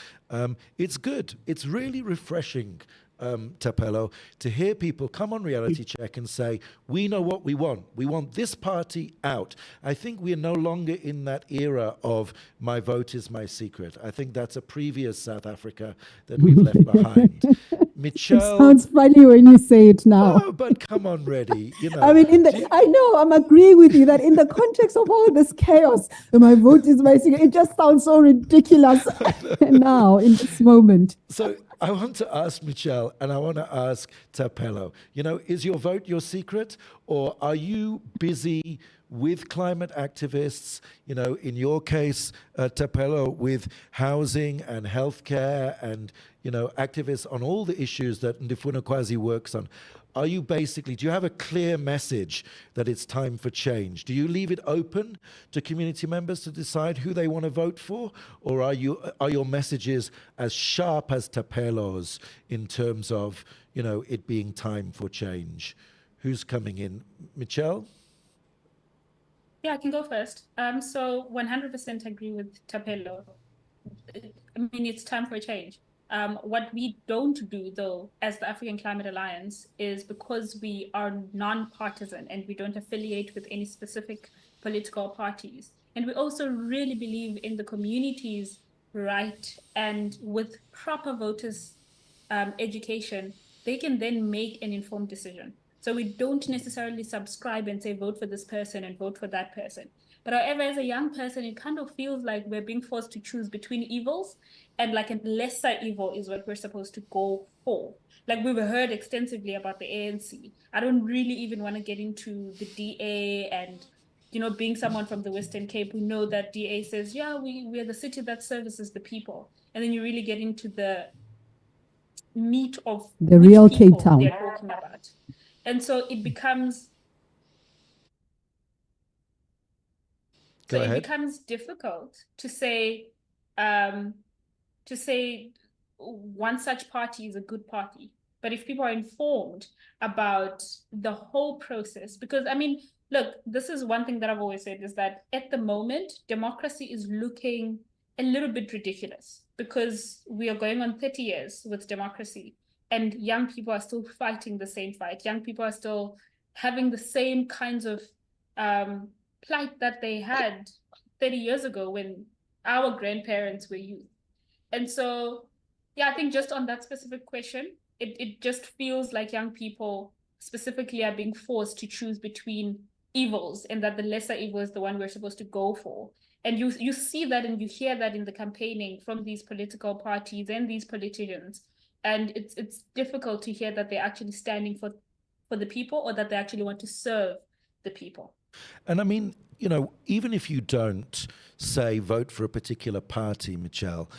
It's good. It's really refreshing, Thapelo, to hear people come on Reality Check and say, we know what we want. We want this party out. I think we are no longer in that era of my vote is my secret. I think that's a previous South Africa that we've left behind. Michelle, it sounds funny when you say it now. Oh, but come on, Redi. I mean, I know, I'm agreeing with you that in the context of all this chaos, my vote is my secret. It just sounds so ridiculous now in this moment. So I want to ask Michelle and I want to ask Thapelo, is your vote your secret, or are you busy with climate activists, in your case, Thapelo, with housing and healthcare and, activists on all the issues that Ndifuna Kwazi works on? Do you have a clear message that it's time for change? Do you leave it open to community members to decide who they want to vote for? Or are your messages as sharp as Thapelo's in terms of, it being time for change? Who's coming in? Michelle? Yeah, I can go first. So 100% agree with Thapelo. I mean, it's time for a change. What we don't do, though, as the African Climate Alliance, is because we are non-partisan and we don't affiliate with any specific political parties. And we also really believe in the community's right, and with proper voters' education, they can then make an informed decision. So we don't necessarily subscribe and say, vote for this person and vote for that person. But however, as a young person, it kind of feels like we're being forced to choose between evils, and like a lesser evil is what we're supposed to go for. Like we've heard extensively about the ANC. I don't really even want to get into the DA and, being someone from the Western Cape, we know that DA says, yeah, we're the city that services the people. And then you really get into the meat of the real Cape Town they're talking about. And so it becomes it becomes difficult to say one such party is a good party. But if people are informed about the whole process, because I mean, look, this is one thing that I've always said, is that at the moment, democracy is looking a little bit ridiculous because we are going on 30 years with democracy, and young people are still fighting the same fight. Young people are still having the same kinds of plight that they had 30 years ago when our grandparents were youth. And so, yeah, I think just on that specific question, it just feels like young people specifically are being forced to choose between evils, and that the lesser evil is the one we're supposed to go for. And you see that and you hear that in the campaigning from these political parties and these politicians. And it's difficult to hear that they're actually standing for the people, or that they actually want to serve the people. And I mean, you know, even if you don't say vote for a particular party, Michelle,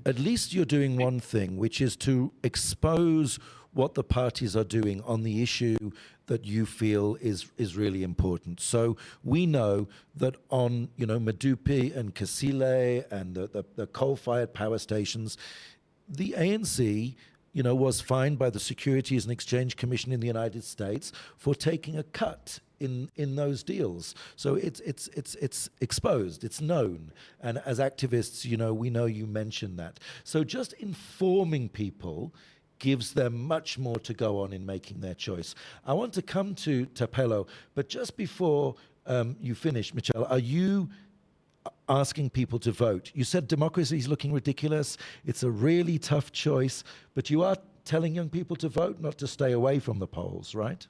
at least you're doing one thing, which is to expose what the parties are doing on the issue that you feel is really important. So we know that on, you know, Medupi and Kasile and the coal-fired power stations, the ANC, you know, was fined by the Securities and Exchange Commission in the United States for taking a cut in those deals. So it's exposed, it's known. And as activists, you know, we know you mentioned that. So just informing people gives them much more to go on in making their choice. I want to come to Thapelo, but just before you finish, Michelle, are you asking people to vote? You said democracy is looking ridiculous. It's a really tough choice, but you are telling young people to vote, not to stay away from the polls, right?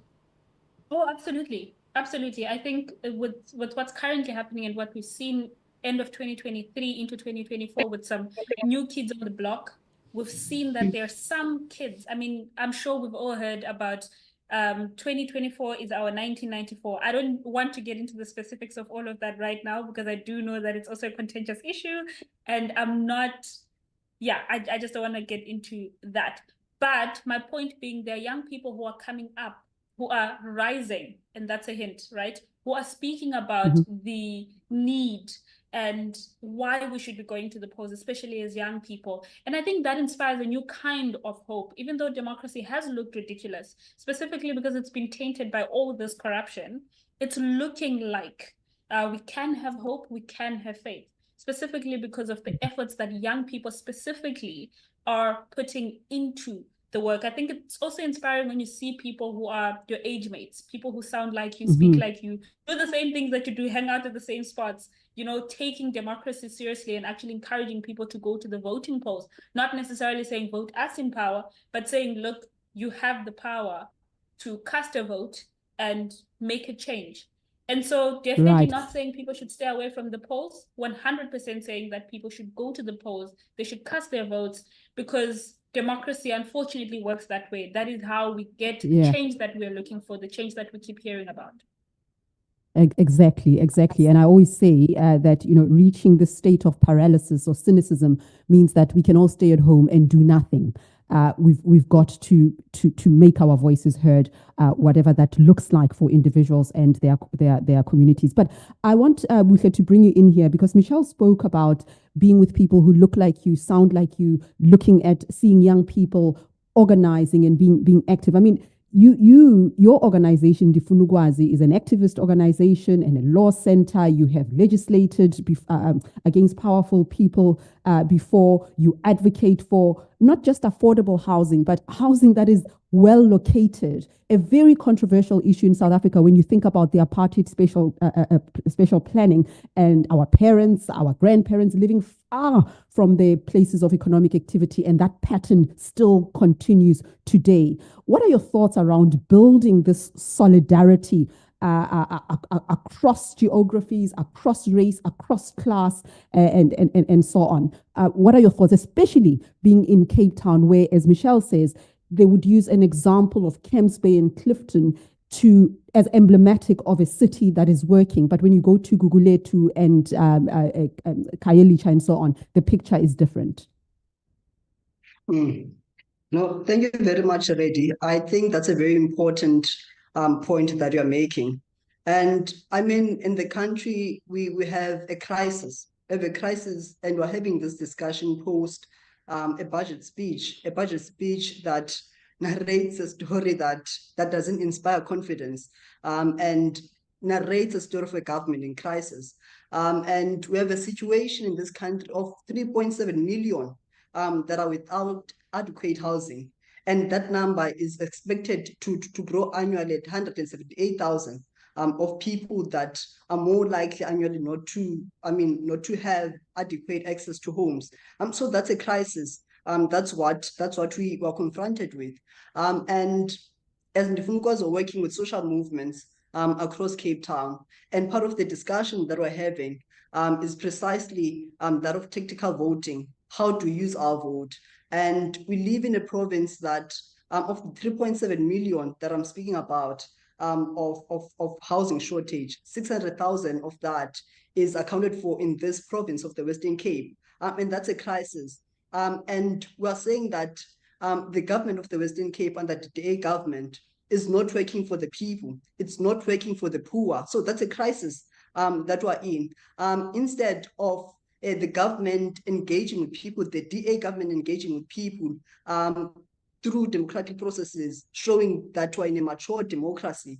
Oh, absolutely. Absolutely. I think with what's currently happening and what we've seen end of 2023 into 2024 with some new kids on the block, we've seen that there are some kids. I mean, I'm sure we've all heard about 2024 is our 1994. I don't want to get into the specifics of all of that right now, because I do know that it's also a contentious issue, and I'm not, I just don't want to get into that. But my point being, there are young people who are coming up, who are rising, and that's a hint, right? Who are speaking about the need and why we should be going to the polls, especially as young people. And I think that inspires a new kind of hope, even though democracy has looked ridiculous, specifically because it's been tainted by all this corruption. It's looking like we can have hope, we can have faith, specifically because of the efforts that young people specifically are putting into the work. I think it's also inspiring when you see people who are your age mates, people who sound like you, speak like you, do the same things that you do, hang out at the same spots, you know, taking democracy seriously and actually encouraging people to go to the voting polls, not necessarily saying vote us in power, but saying, look, you have the power to cast a vote and make a change. And so definitely not saying people should stay away from the polls, 100% saying that people should go to the polls, they should cast their votes, because democracy unfortunately works that way. That is how we get change that we're looking for, the change that we keep hearing about. Exactly. And I always say that, you know, reaching the state of paralysis or cynicism means that we can all stay at home and do nothing. We've got to make our voices heard, whatever that looks like for individuals and their communities. But I want Buhle to bring you in here, because Michelle spoke about being with people who look like you, sound like you, looking at seeing young people organizing and being active. I mean, your organization, Difunukwazi, is an activist organization and a law center. You have legislated against powerful people before. You advocate for not just affordable housing, but housing that is well located. A very controversial issue in South Africa when you think about the apartheid special planning, and our parents, our grandparents living far from the places of economic activity, and that pattern still continues today. What are your thoughts around building this solidarity across geographies, across race, across class, and so on? What are your thoughts, especially being in Cape Town, where, as Michelle says, they would use an example of Camps Bay and Clifton as emblematic of a city that is working. But when you go to Guguletu and Khayelitsha and so on, the picture is different. No, thank you very much, Redi. I think that's a very important point that you're making. And I mean, in the country, we have a crisis. And we're having this discussion post a budget speech that narrates a story that doesn't inspire confidence and narrates a story of a government in crisis. And we have a situation in this country of 3.7 million that are without adequate housing. And that number is expected to grow annually at 178,000 of people that are more likely annually not to have adequate access to homes. So that's a crisis. That's what we were confronted with. And as Ndifunukwazi are working with social movements across Cape Town, and part of the discussion that we're having is precisely that of tactical voting. How to use our vote. And we live in a province that of the 3.7 million that I'm speaking about of housing shortage, 600,000 of that is accounted for in this province of the Western Cape. And that's a crisis. And we're saying that the government of the Western Cape and the DA government is not working for the people. It's not working for the poor. So that's a crisis that we're in. Instead of the government engaging with people, the DA government engaging with people through democratic processes, showing that we're in a mature democracy,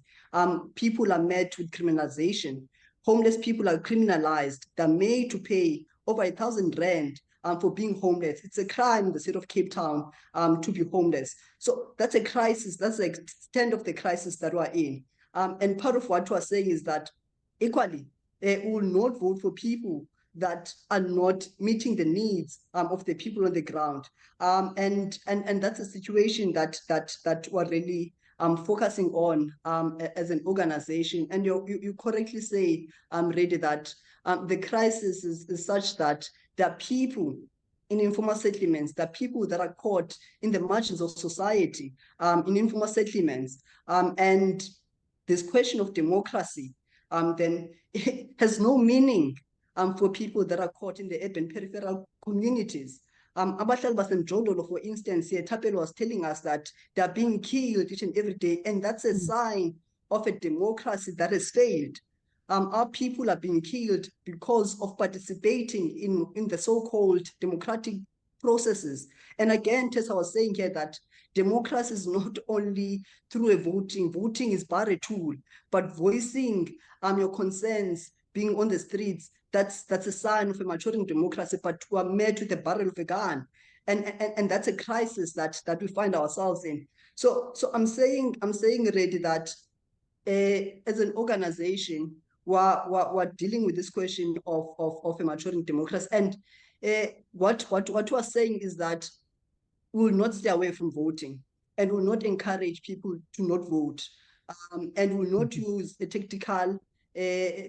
people are met with criminalization. Homeless people are criminalized. They're made to pay over 1,000 rand for being homeless. It's a crime in the state of Cape Town to be homeless. So that's a crisis. That's the extent of the crisis that we're in. And part of what we're saying is that equally, we will not vote for people that are not meeting the needs of the people on the ground. And that's a situation that we're really focusing on as an organization. And you correctly say, Redi, that the crisis is such that there are people in informal settlements, there are people that are caught in the margins of society, in informal settlements. And this question of democracy then it has no meaning for people that are caught in the urban peripheral communities. Abahlali baseMjondolo, for instance, here, Thapelo was telling us that they are being killed each and every day, and that's a sign of a democracy that has failed. Our people are being killed because of participating in the so-called democratic processes. And again, Tessa was saying here that democracy is not only through a voting. Voting is but a tool, but voicing your concerns, being on the streets, that's a sign of a maturing democracy, but we are met with the barrel of a gun. And that's a crisis that we find ourselves in. So I'm saying, Redi, that as an organization, we're dealing with this question of a maturing democracy. And what we're saying is that we will not stay away from voting, and will not encourage people to not vote, and will not use a tactical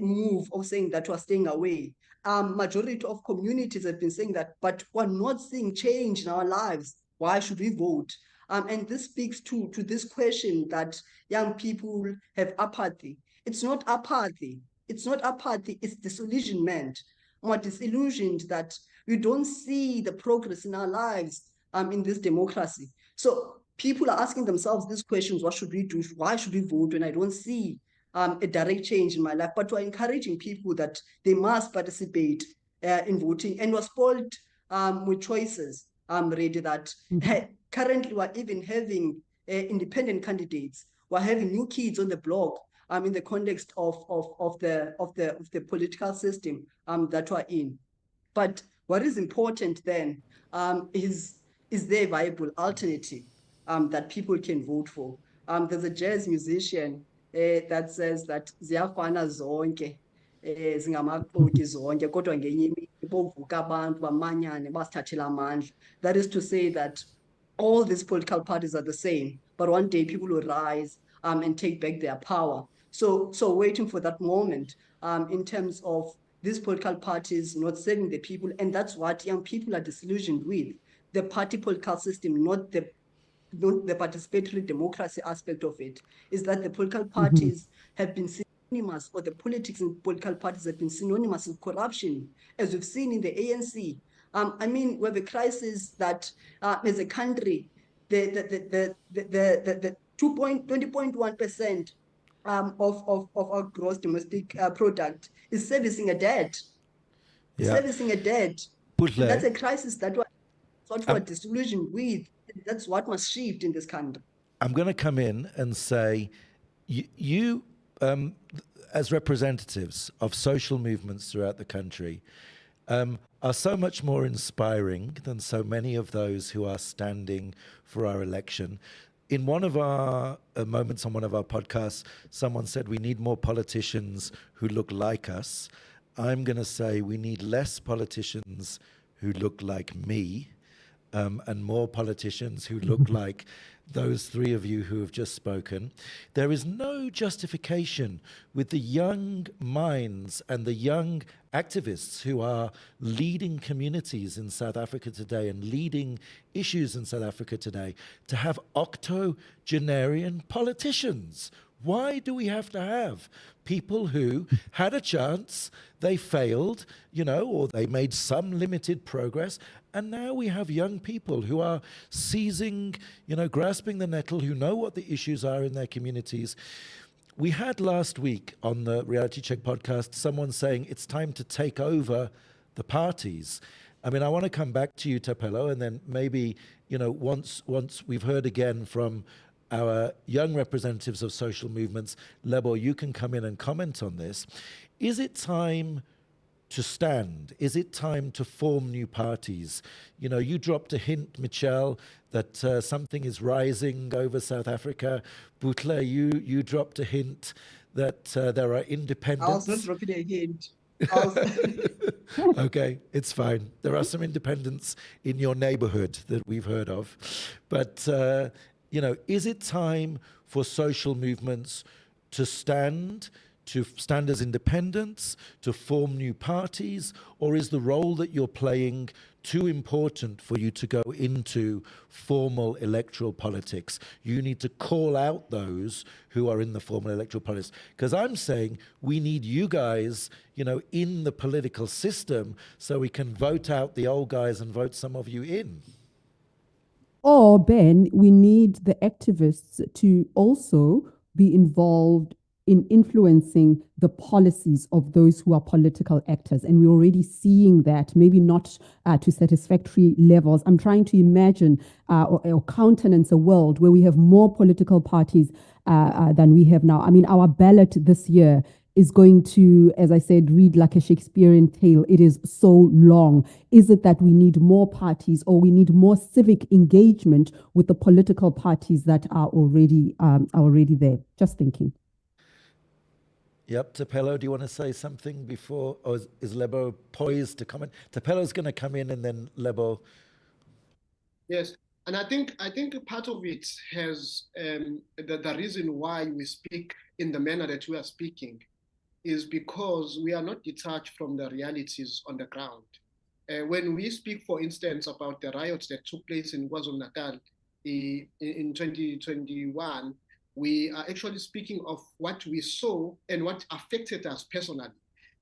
move of saying that we're staying away. Majority of communities have been saying that, but we're not seeing change in our lives. Why should we vote? And this speaks to this question that young people have apathy. It's not apathy. It's not apathy. It's disillusionment. We're disillusioned that we don't see the progress in our lives in this democracy. So people are asking themselves these questions: what should we do? Why should we vote when I don't see a direct change in my life? But we're encouraging people that they must participate in voting, and we're spoiled with choices, Redi, that currently we're even having independent candidates. We're having new kids on the block in the context of the political system that we're in. But what is important then is there a viable alternative that people can vote for? There's a jazz musician that says that ziyafana zonke zingamakoti zonke kodwa ngenye imini bovuka abantu bamanyane basithathela amandla. That is to say that all these political parties are the same, but one day people will rise and take back their power. So waiting for that moment in terms of these political parties not serving the people, and that's what young people are disillusioned with. The party political system, not the participatory democracy aspect of it, is that the political parties have been synonymous, or the politics in political parties have been synonymous with corruption, as we've seen in the ANC. I mean, we have a crisis that as a country, the 20.1% of our gross domestic product is servicing a debt. Servicing a debt. That's a crisis that we're disillusioned with. That's what must shift in this country. I'm going to come in and say, you as representatives of social movements throughout the country, are so much more inspiring than so many of those who are standing for our election. In one of our moments on one of our podcasts, someone said we need more politicians who look like us. I'm going to say we need less politicians who look like me, and more politicians who look like those three of you who have just spoken. There is no justification with the young minds and the young activists who are leading communities in South Africa today and leading issues in South Africa today to have octogenarian politicians. Why do we have to have people who had a chance, they failed, or they made some limited progress, and now we have young people who are seizing, grasping the nettle, who know what the issues are in their communities. We had last week on the Reality Check podcast someone saying it's time to take over the parties. I mean, I want to come back to you, Thapelo, and then maybe, once we've heard again from our young representatives of social movements, Lebo, you can come in and comment on this. Is it time to stand? Is it time to form new parties? You dropped a hint, Michelle, that something is rising over South Africa. Butle, you dropped a hint that there are independents. I was not dropping a hint. Okay, it's fine. There are some independents in your neighborhood that we've heard of. But is it time for social movements to stand as independents, to form new parties, or is the role that you're playing too important for you to go into formal electoral politics? You need to call out those who are in the formal electoral politics. Because I'm saying we need you guys, in the political system so we can vote out the old guys and vote some of you in. Or, Ben, we need the activists to also be involved in influencing the policies of those who are political actors. And we're already seeing that, maybe not to satisfactory levels. I'm trying to imagine or countenance a world where we have more political parties than we have now. I mean, our ballot this year is going to, as I said, read like a Shakespearean tale. It is so long. Is it that we need more parties, or we need more civic engagement with the political parties that are already there? Just thinking. Yep, Thapelo, do you want to say something before, or is Lebo poised to comment? Tapelo's going to come in and then Lebo. Yes, and I think part of it has the reason why we speak in the manner that we are speaking is because we are not detached from the realities on the ground. When we speak, for instance, about the riots that took place in KwaZulu-Natal in 2021, we are actually speaking of what we saw and what affected us personally.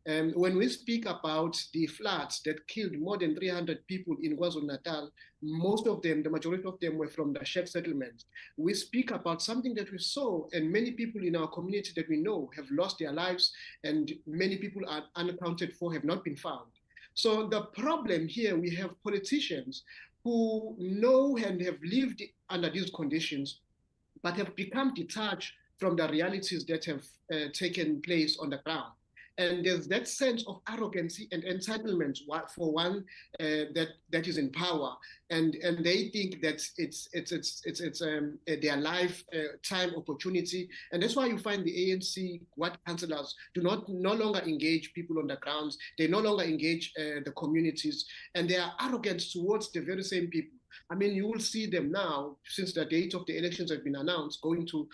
When we speak about the floods that killed more than 300 people in KwaZulu-Natal, most of them, the majority of them, were from the Sheikh settlement. We speak about something that we saw, and many people in our community that we know have lost their lives, and many people are unaccounted for, have not been found. So the problem here, we have politicians who know and have lived under these conditions, but have become detached from the realities that have taken place on the ground. And there's that sense of arrogancy and entitlement for one that is in power, and they think that it's their lifetime opportunity, and that's why you find the ANC councillors do no longer engage people on the grounds. They no longer engage the communities, and they are arrogant towards the very same people. I mean, you will see them now, since the date of the elections have been announced, going to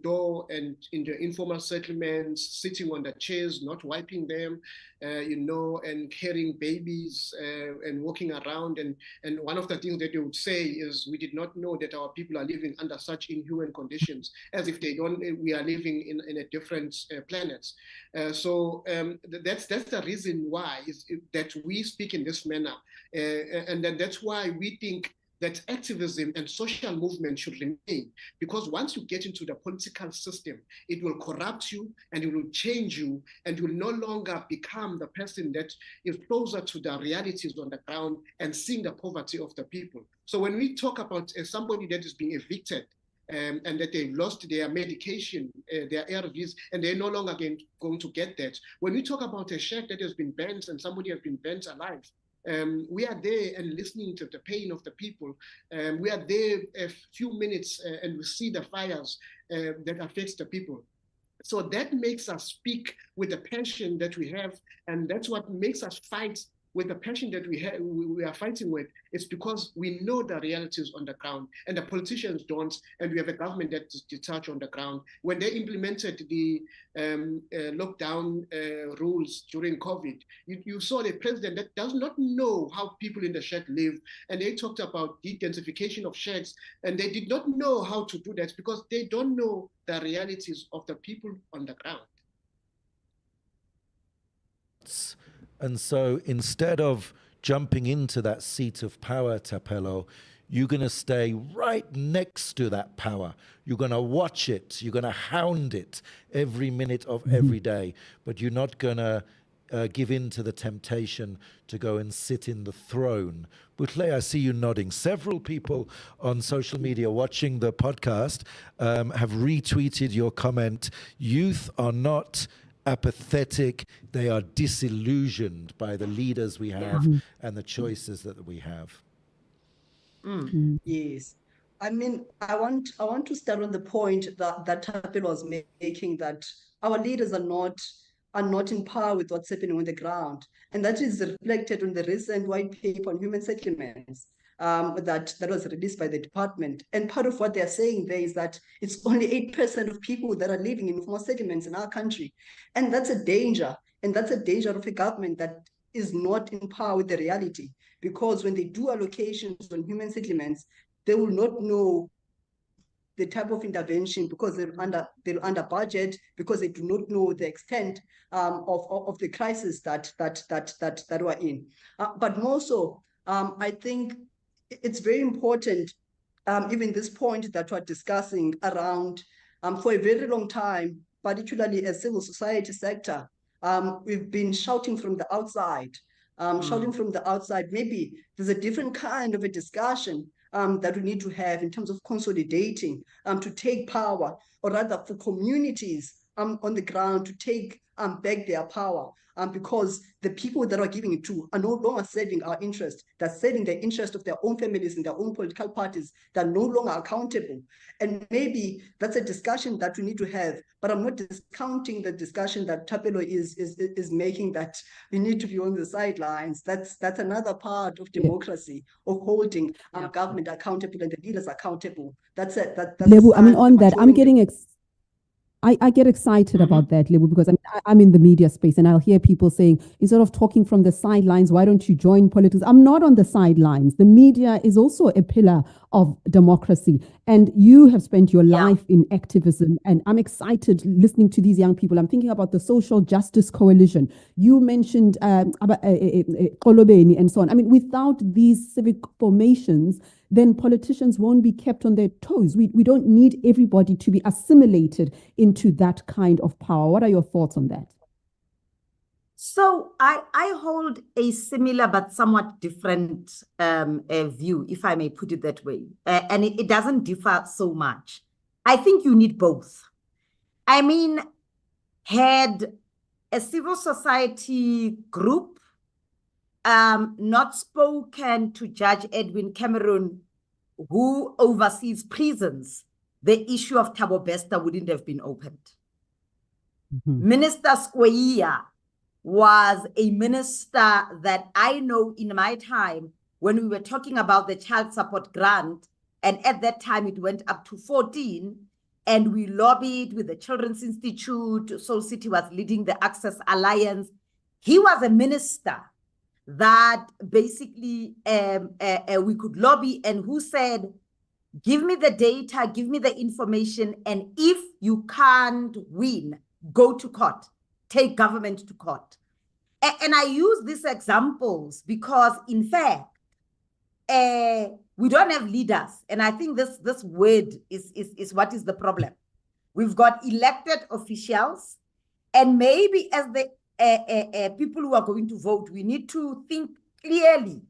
door and in the informal settlements, sitting on the chairs, not wiping them, and carrying babies and walking around. And one of the things that they would say is, we did not know that our people are living under such inhuman conditions, as if we are living in a different planet. So that's the reason why that we speak in this manner. And then that's why we think that activism and social movement should remain, because once you get into the political system, it will corrupt you and it will change you, and you will no longer become the person that is closer to the realities on the ground and seeing the poverty of the people. So when we talk about somebody that is being evicted, and that they've lost their medication, their ARVs, and they're no longer going to get that. When we talk about a sheikh that has been burnt and somebody has been burnt alive, We are there and listening to the pain of the people. We are there a few minutes and we see the fires that affects the people. So that makes us speak with the passion that we have, and that's what makes us fight with the passion that we are fighting with. It's because we know the realities on the ground, and the politicians don't, and we have a government that is detached on the ground. When they implemented the lockdown rules during COVID, you saw the president that does not know how people in the shed live, and they talked about de-densification of sheds, and they did not know how to do that because they don't know the realities of the people on the ground. And so instead of jumping into that seat of power, Thapelo, you're going to stay right next to that power. You're going to watch it. You're going to hound it every minute of every day. But you're not going to give in to the temptation to go and sit in the throne. Butle, I see you nodding. Several people on social media watching the podcast have retweeted your comment. Youth are not apathetic, they are disillusioned by the leaders we have and the choices that we have. Yes. I mean, I want to start on the point that Thapelo was making, that our leaders are not in power with what's happening on the ground. And that is reflected on the recent white paper on human settlements that was released by the department. And part of what they're saying there is that it's only 8% of people that are living in informal settlements in our country. And that's a danger. And that's a danger of a government that is not in power with the reality. Because when they do allocations on human settlements, they will not know the type of intervention because they're under budget, because they do not know the extent of the crisis that we're in. But more so, I think it's very important, even this point that we're discussing around, for a very long time, particularly a civil society sector, we've been shouting from the outside, Maybe there's a different kind of a discussion that we need to have in terms of consolidating, to take power, or rather for communities on the ground to take back their power, because the people that are giving it to are no longer serving our interest. They're serving the interest of their own families and their own political parties. They're no longer accountable. And maybe that's a discussion that we need to have, but I'm not discounting the discussion that Thapelo is making, that we need to be on the sidelines. That's another part of democracy, of holding government accountable and the leaders accountable. That's it. That's Lebu, I mean, on that, I'm getting I get excited about that, Lebu, because I'm in the media space and I'll hear people saying, instead of talking from the sidelines, why don't you join politics? I'm not on the sidelines. The media is also a pillar of democracy. And you have spent your life in activism. And I'm excited listening to these young people. I'm thinking about the Social Justice Coalition. You mentioned Kolobeni and so on. I mean, without these civic formations, then politicians won't be kept on their toes. We don't need everybody to be assimilated into that kind of power. What are your thoughts on that? So I hold a similar but somewhat different view, if I may put it that way. And it doesn't differ so much. I think you need both. I mean, had a civil society group not spoken to Judge Edwin Cameron, who oversees prisons, the issue of Thabo Bester wouldn't have been opened. Minister Skweyiya was a minister that I know in my time when we were talking about the child support grant, and at that time it went up to 14, and we lobbied with the Children's Institute. Soul City was leading the Access Alliance. He was a minister that basically we could lobby, and who said, give me the data, give me the information, and if you can't win, go to court, take government to court. And I use these examples because, in fact, we don't have leaders. And I think this word is what is the problem. We've got elected officials, and maybe as the people who are going to vote, we need to think clearly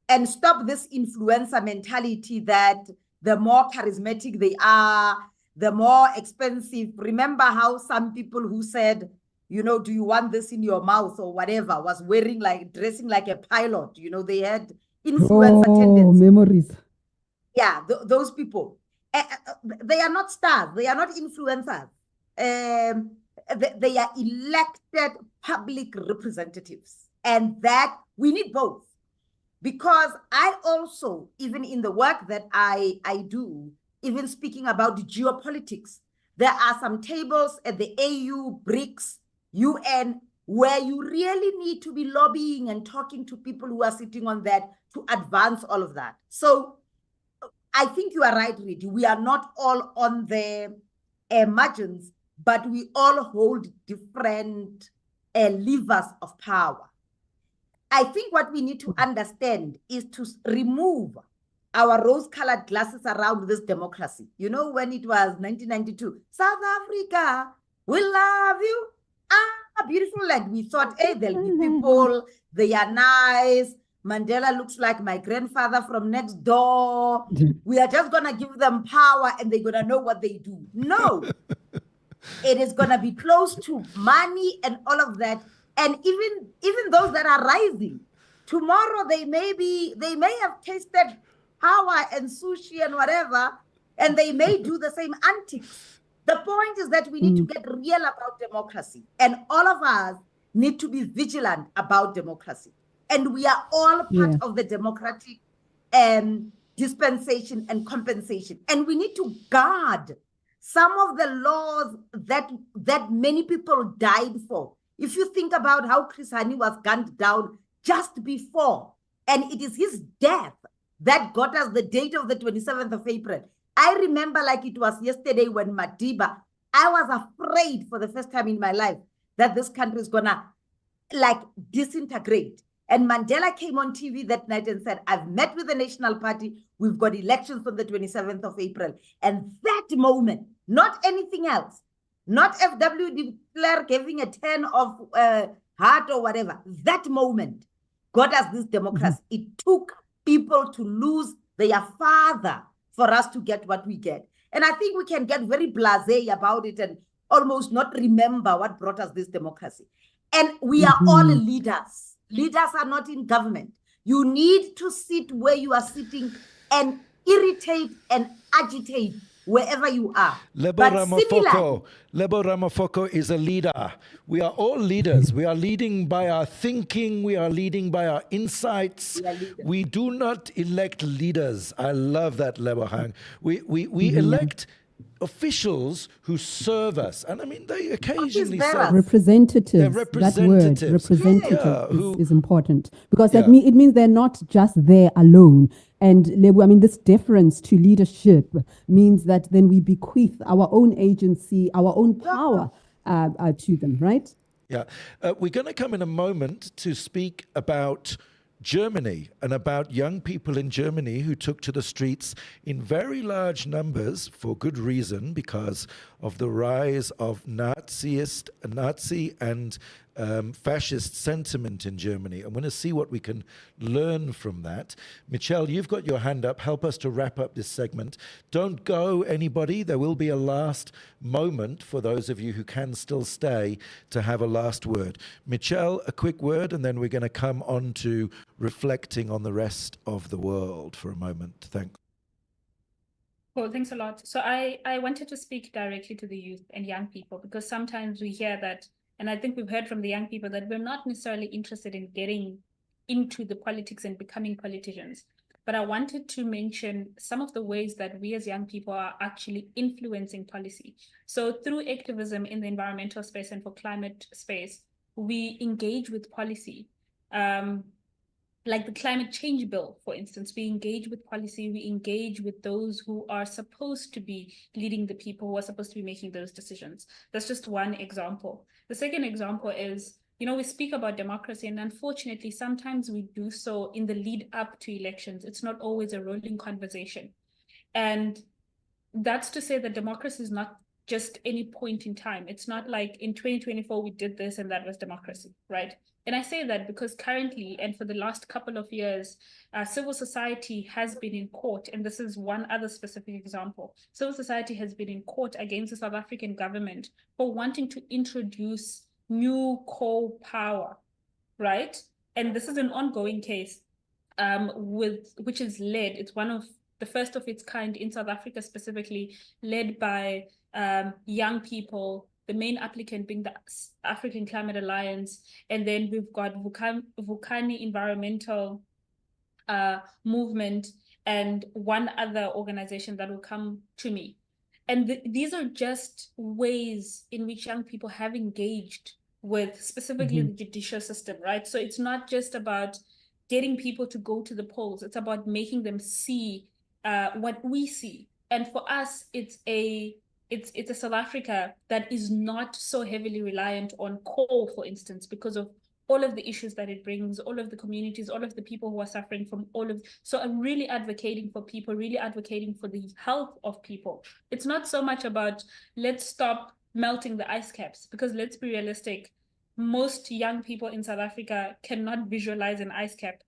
and stop this influencer mentality that the more charismatic they are, the more expensive. Remember how some people who said you know, do you want this in your mouth or whatever, was wearing like, dressing like a pilot. You know, they had influencer tendencies. Memories. Yeah, those people. They are not stars. They are not influencers. They are elected public representatives. And that we need both. Because I also, even in the work that I do, even speaking about geopolitics, there are some tables at the AU, BRICS, UN, where you really need to be lobbying and talking to people who are sitting on that to advance all of that. So I think you are right, Redi. We are not all on the margins, but we all hold different levers of power. I think what we need to understand is to remove our rose-colored glasses around this democracy. You know, when it was 1992, South Africa, we love you. Ah, beautiful land. We thought, hey, there'll be people, they are nice. Mandela looks like my grandfather from next door. We are just going to give them power and they're going to know what they do. No. It is going to be close to money and all of that. And even those that are rising, tomorrow they may have tasted power and sushi and whatever, and they may do the same antics. The point is that we need to get real about democracy, and all of us need to be vigilant about democracy. And we are all part of the democratic dispensation and compensation. And we need to guard some of the laws that many people died for. If you think about how Chris Hani was gunned down just before, and it is his death that got us the date of the 27th of April. I remember like it was yesterday when Madiba, I was afraid for the first time in my life that this country is gonna like disintegrate. And Mandela came on TV that night and said, I've met with the National Party. We've got elections on the 27th of April. And that moment, not anything else, not F.W. de Klerk giving a 10 of heart or whatever. That moment got us this democracy. It took people to lose their father for us to get what we get. And I think we can get very blasé about it and almost not remember what brought us this democracy. And we are all leaders. Leaders are not in government. You need to sit where you are sitting and irritate and agitate wherever you are. Lebo Ramafoko is a leader. We are all leaders. We are leading by our thinking. We are leading by our insights. We do not elect leaders. I love that, Lebo Hang. We elect officials who serve us. And I mean, they occasionally serve. Representatives. That word, representative, is important. Because it means they're not just there alone. And I mean, this deference to leadership means that then we bequeath our own agency, our own power to them, right? Yeah. We're going to come in a moment to speak about Germany and about young people in Germany who took to the streets in very large numbers for good reason, because of the rise of Nazi and fascist sentiment in Germany. I'm going to see what we can learn from that. Michelle, you've got your hand up. Help us to wrap up this segment. Don't go, anybody. There will be a last moment for those of you who can still stay to have a last word. Michelle, a quick word, and then we're going to come on to reflecting on the rest of the world for a moment. Thanks. Cool, thanks a lot. So I wanted to speak directly to the youth and young people, because sometimes we hear that, and I think we've heard from the young people, that we're not necessarily interested in getting into the politics and becoming politicians. But I wanted to mention some of the ways that we as young people are actually influencing policy. So through activism in the environmental space and for climate space, we engage with policy. Like the climate change bill, for instance, we engage with policy, we engage with those who are supposed to be leading the people, who are supposed to be making those decisions. That's just one example. The second example is, you know, we speak about democracy, and unfortunately, sometimes we do so in the lead up to elections. It's not always a rolling conversation. And that's to say that democracy is not just any point in time. It's not like in 2024, we did this and that was democracy, right? And I say that because currently, and for the last couple of years, civil society has been in court. And this is one other specific example. Civil society has been in court against the South African government for wanting to introduce new coal power, right? And this is an ongoing case which is led, it's one of the first of its kind in South Africa specifically, led by young people, the main applicant being the African Climate Alliance. And then we've got Vukani Environmental Movement and one other organization that will come to me. And these are just ways in which young people have engaged with specifically the judicial system, right? So it's not just about getting people to go to the polls. It's about making them see what we see. And for us, it's a South Africa that is not so heavily reliant on coal, for instance, because of all of the issues that it brings, all of the communities, all of the people who are suffering from all of. So I'm really advocating for people, really advocating for the health of people. It's not so much about let's stop melting the ice caps, because let's be realistic, most young people in South Africa cannot visualize an ice cap,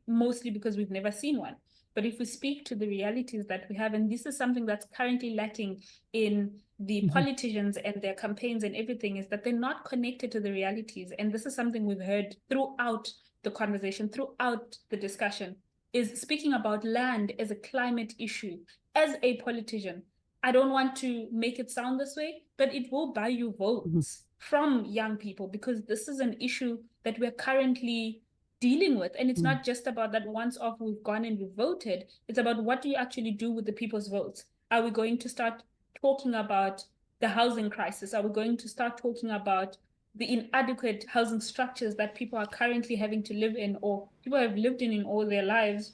mostly because we've never seen one. But if we speak to the realities that we have, and this is something that's currently lacking in the politicians and their campaigns and everything, is that they're not connected to the realities. And this is something we've heard throughout the conversation, throughout the discussion, is speaking about land as a climate issue. As a politician, I don't want to make it sound this way, but it will buy you votes from young people, because this is an issue that we're currently dealing with. And it's not just about that once off we've gone and we've voted. It's about what do you actually do with the people's votes? Are we going to start talking about the housing crisis? Are we going to start talking about the inadequate housing structures that people are currently having to live in, or people have lived in all their lives,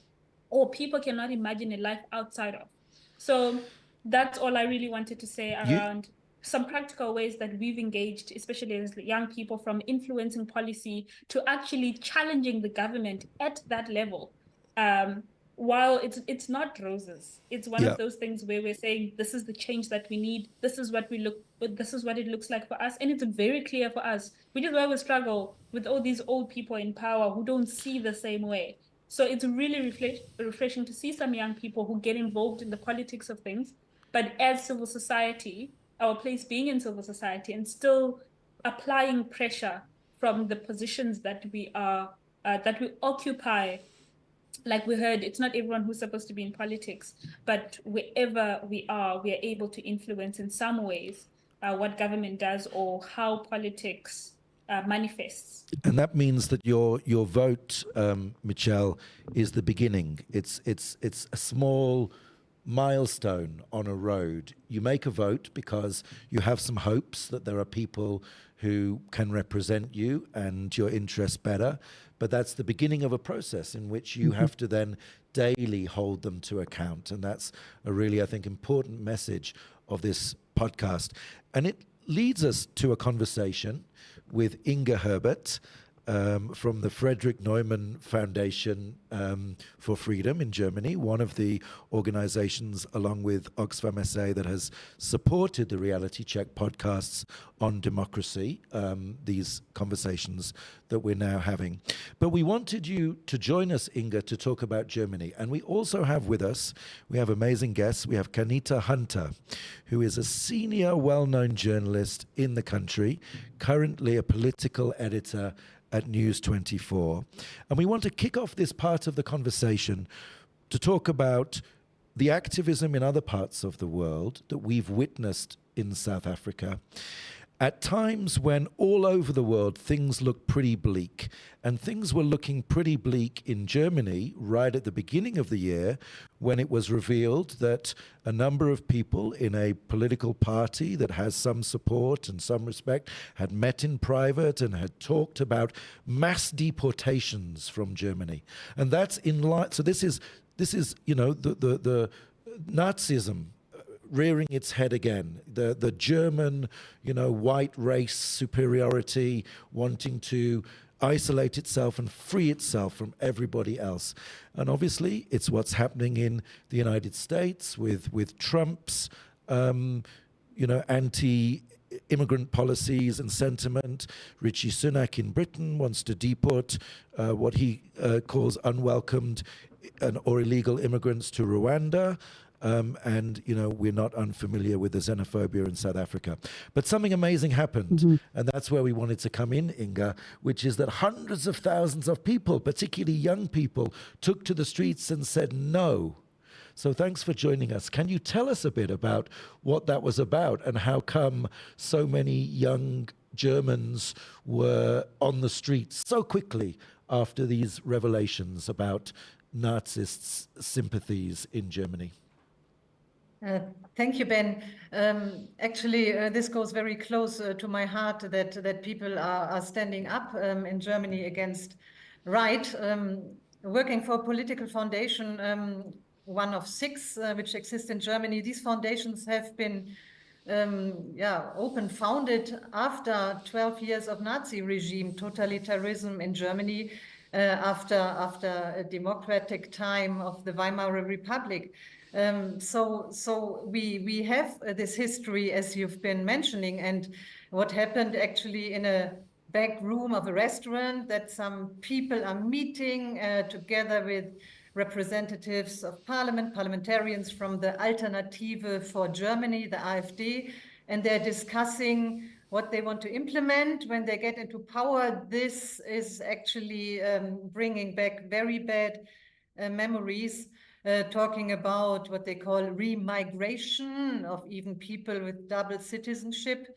or people cannot imagine a life outside of? So that's all I really wanted to say around some practical ways that we've engaged, especially as young people, from influencing policy to actually challenging the government at that level. While it's not roses, it's one of those things where we're saying this is the change that we need. This is what this is what it looks like for us, and it's very clear for us, which is why we struggle with all these old people in power who don't see the same way. So it's really refreshing to see some young people who get involved in the politics of things, but as civil society, our place being in civil society, and still applying pressure from the positions that we occupy. Like we heard, it's not everyone who's supposed to be in politics, but wherever we are able to influence in some ways what government does or how politics manifests. And that means that your vote, Michelle, is the beginning. It's a small milestone on a road. You make a vote because you have some hopes that there are people who can represent you and your interests better, but that's the beginning of a process in which you have to then daily hold them to account. And that's a really, I think, important message of this podcast. And it leads us to a conversation with Inga Herbert, from the Friedrich Neumann Foundation for Freedom in Germany, one of the organizations, along with Oxfam SA, that has supported the Reality Check podcasts on democracy, these conversations that we're now having. But we wanted you to join us, Inga, to talk about Germany. And we also have with us, we have amazing guests. We have Kanita Hunter, who is a senior, well-known journalist in the country, currently a political editor at News 24. And we want to kick off this part of the conversation to talk about the activism in other parts of the world that we've witnessed in South Africa at times when all over the world things look pretty bleak. And things were looking pretty bleak in Germany right at the beginning of the year, when it was revealed that a number of people in a political party that has some support and some respect had met in private and had talked about mass deportations from Germany. And that's in line. So this is the Nazism rearing its head again, the German, white race superiority, wanting to isolate itself and free itself from everybody else. And obviously, it's what's happening in the United States with Trump's, anti-immigrant policies and sentiment. Rishi Sunak in Britain wants to deport what he calls unwelcomed or illegal immigrants to Rwanda. and, you know, we're not unfamiliar with the xenophobia in South Africa. But something amazing happened, and that's where we wanted to come in, Inga, which is that hundreds of thousands of people, particularly young people, took to the streets and said no. So thanks for joining us. Can you tell us a bit about what that was about and how come so many young Germans were on the streets so quickly after these revelations about Nazists' sympathies in Germany? Thank you, Ben. Actually, this goes very close to my heart that people are standing up in Germany against right. Working for a political foundation, one of 6 which exist in Germany. These foundations have been founded after 12 years of Nazi regime, totalitarianism in Germany, after a democratic time of the Weimar Republic. So we have this history, as you've been mentioning, and what happened actually in a back room of a restaurant, that some people are meeting together with representatives of parliamentarians from the Alternative for Germany, the AfD, and they're discussing what they want to implement when they get into power. This is actually bringing back very bad memories, talking about what they call remigration of even people with double citizenship.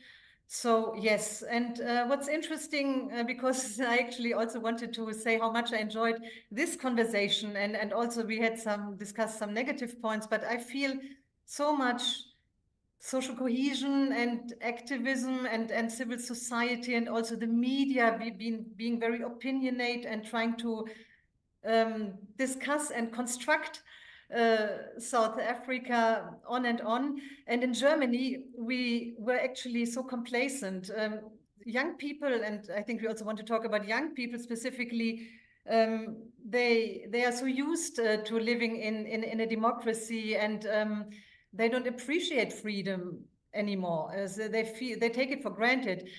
So yes, and what's interesting, because I actually also wanted to say how much I enjoyed this conversation, and also we had discussed some negative points, but I feel so much social cohesion and activism and civil society, and also the media being very opinionate and trying to discuss and construct South Africa on and on. And in Germany, we were actually so complacent. Young people, and I think we also want to talk about young people specifically, they are so used to living in a democracy, and they don't appreciate freedom anymore. So they take it for granted.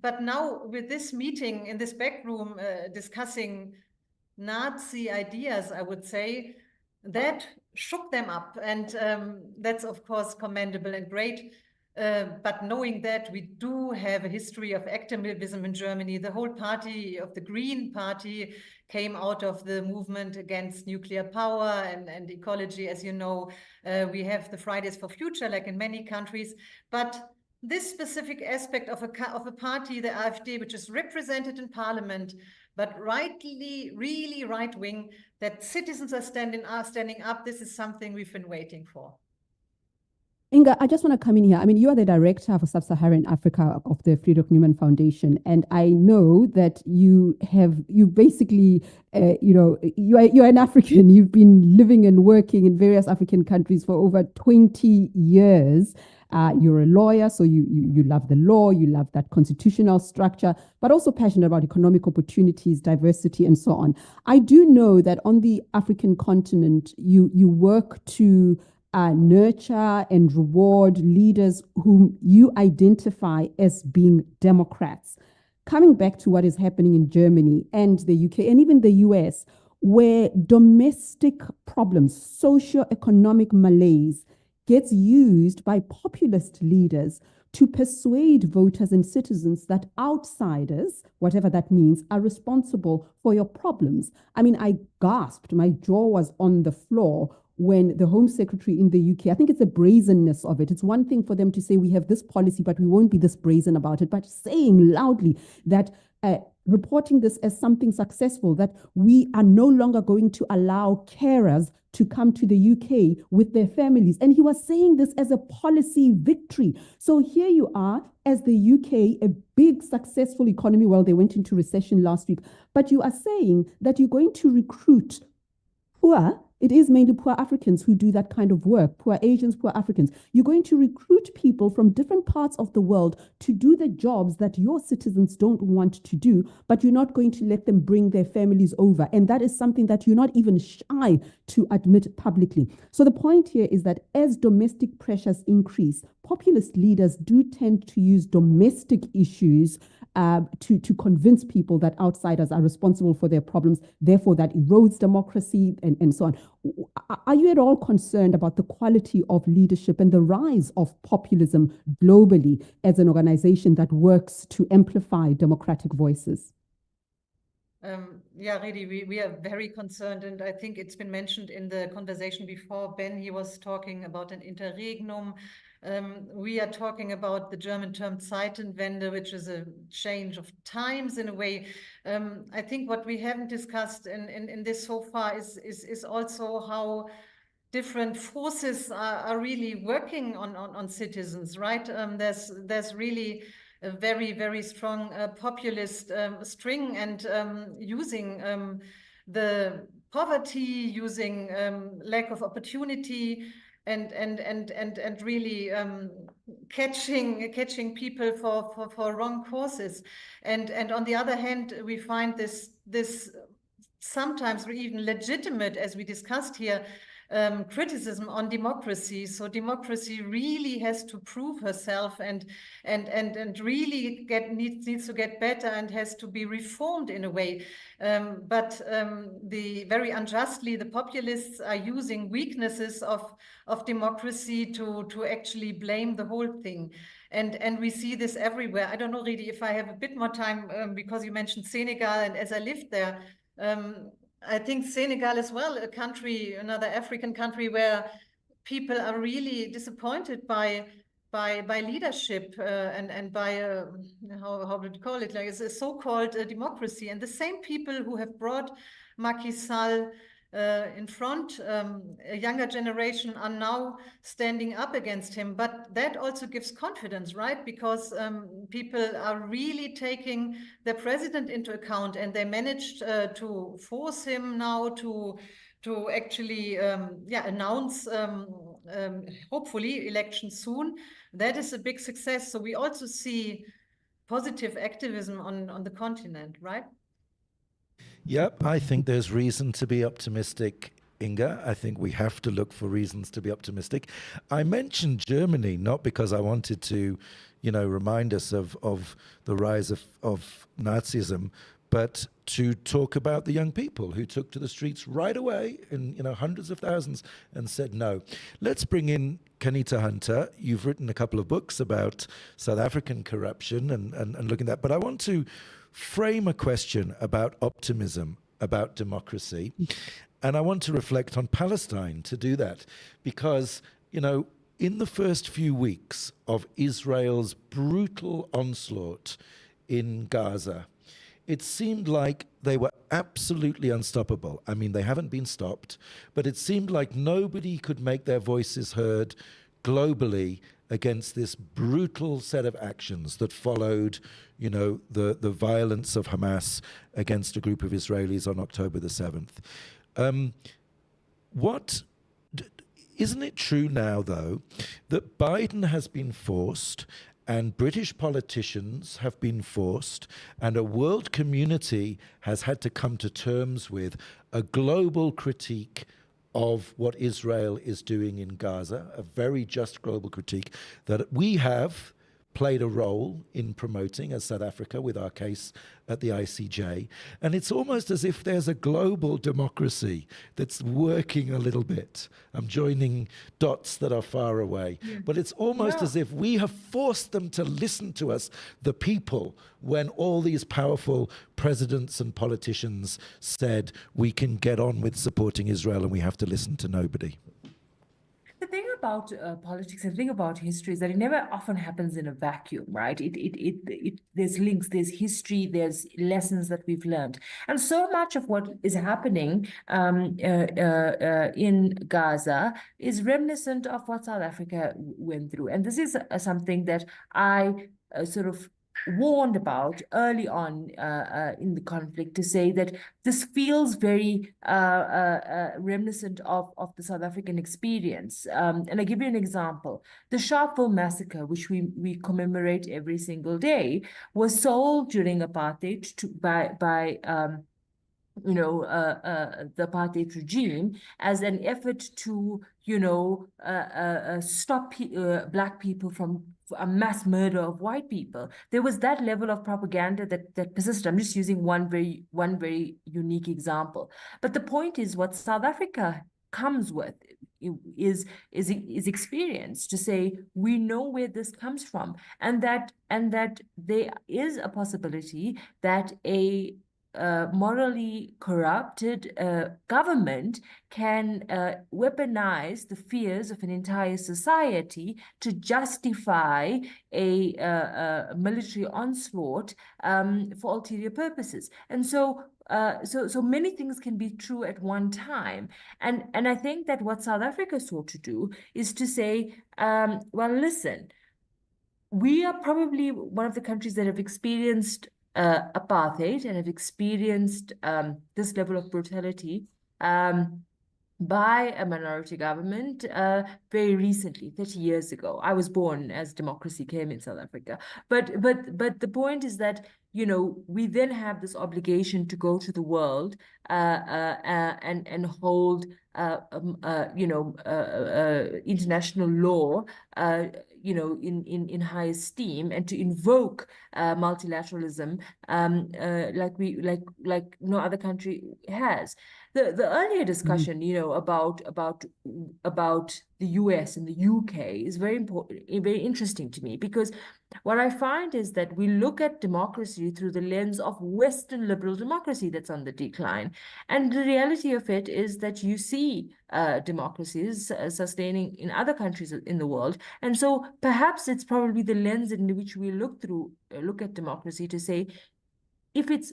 But now with this meeting in this back room discussing Nazi ideas, I would say, that shook them up, and that's of course commendable and great. But knowing that we do have a history of activism in Germany, the whole party of the Green Party came out of the movement against nuclear power and ecology. As you know, we have the Fridays for Future, like in many countries. But this specific aspect of a party, the AfD, which is represented in parliament, but really right-wing, that citizens are standing up. This is something we've been waiting for. Inga, I just want to come in here. I mean, you are the director for Sub-Saharan Africa of the Friedrich Neumann Foundation, and I know that you basically, you're an African. You've been living and working in various African countries for over 20 years. You're a lawyer, so you love the law, you love that constitutional structure, but also passionate about economic opportunities, diversity, and so on. I do know that on the African continent, you work to nurture and reward leaders whom you identify as being Democrats. Coming back to what is happening in Germany and the UK and even the US, where domestic problems, socio-economic malaise, gets used by populist leaders to persuade voters and citizens that outsiders, whatever that means, are responsible for your problems. I mean, I gasped, my jaw was on the floor when the Home Secretary in the UK, I think it's the brazenness of it. It's one thing for them to say, we have this policy, but we won't be this brazen about it, but saying loudly that reporting this as something successful, that we are no longer going to allow carers to come to the UK with their families. And he was saying this as a policy victory. So here you are, as the UK, a big successful economy. Well, they went into recession last week, but you are saying that you're going to recruit poor. It is mainly poor Africans who do that kind of work, poor Asians, poor Africans. You're going to recruit people from different parts of the world to do the jobs that your citizens don't want to do, but you're not going to let them bring their families over. And that is something that you're not even shy to admit publicly. So the point here is that as domestic pressures increase, populist leaders do tend to use domestic issues to convince people that outsiders are responsible for their problems, therefore that erodes democracy and so on. Are you at all concerned about the quality of leadership and the rise of populism globally as an organization that works to amplify democratic voices? Yeah, Redi, we are very concerned, and I think it's been mentioned in the conversation before. Ben, he was talking about an interregnum. We are talking about the German term Zeitenwende, which is a change of times in a way. I think what we haven't discussed in this so far is also how different forces are really working on citizens, right? There's really a very, very strong populist string, and using the poverty, using lack of opportunity, and really catching people for wrong courses. And on the other hand, we find this sometimes even legitimate, as we discussed here, criticism on democracy. So democracy really has to prove herself and really needs to get better and has to be reformed in a way. But the very unjustly, the populists are using weaknesses of democracy to actually blame the whole thing. And we see this everywhere. I don't know, Redi, if I have a bit more time, because you mentioned Senegal, and as I lived there, I think Senegal as well, a country, another African country where people are really disappointed by leadership and by how would you call it, like it's a so-called democracy. And the same people who have brought Macky Sall in front, a younger generation, are now standing up against him. But that also gives confidence, right? Because people are really taking their president into account, and they managed to force him now to actually announce hopefully elections soon. That is a big success. So we also see positive activism on the continent, right? Yep, I think there's reason to be optimistic, Inga. I think we have to look for reasons to be optimistic. I mentioned Germany not because I wanted to, remind us of the rise of Nazism, but to talk about the young people who took to the streets right away in hundreds of thousands and said no. Let's bring in Kanita Hunter. You've written a couple of books about South African corruption and looking at that, but I want to frame a question about optimism, about democracy. And I want to reflect on Palestine to do that, because, in the first few weeks of Israel's brutal onslaught in Gaza, it seemed like they were absolutely unstoppable. I mean, they haven't been stopped, but it seemed like nobody could make their voices heard globally against this brutal set of actions that followed, the violence of Hamas against a group of Israelis on October the 7th. Isn't it true now, though, that Biden has been forced, and British politicians have been forced, and a world community has had to come to terms with a global critique of what Israel is doing in Gaza, a very just global critique that we have played a role in promoting as South Africa with our case at the ICJ. And it's almost as if there's a global democracy that's working a little bit. I'm joining dots that are far away. Yeah. But it's almost as if we have forced them to listen to us, the people, when all these powerful presidents and politicians said we can get on with supporting Israel and we have to listen to nobody. The thing about politics and the thing about history is that it never often happens in a vacuum, right? There's links, there's history, there's lessons that we've learned. And so much of what is happening in Gaza is reminiscent of what South Africa went through. And this is something that I sort of warned about early on in the conflict, to say that this feels very reminiscent of the South African experience. And I give you an example. The Sharpeville massacre, which we commemorate every single day, was sold during apartheid by the apartheid regime as an effort to, stop Black people from a mass murder of white people. There was that level of propaganda that persisted. I'm just using one very unique example. But the point is, what South Africa comes with is experience to say we know where this comes from, and that there is a possibility that a morally corrupted government can weaponize the fears of an entire society to justify a military onslaught for ulterior purposes. And so many things can be true at one time. And I think that what South Africa sought to do is to say, well, listen, we are probably one of the countries that have experienced apartheid and have experienced this level of brutality by a minority government very recently, 30 years ago. I was born as democracy came in South Africa. But the point is that, we then have this obligation to go to the world and hold international law in high esteem, and to invoke multilateralism like no other country has. The earlier discussion, about the US and the UK is very important, very interesting to me, because what I find is that we look at democracy through the lens of Western liberal democracy that's on the decline. And the reality of it is that you see democracies sustaining in other countries in the world. And so perhaps it's probably the lens in which we look at democracy to say, if it's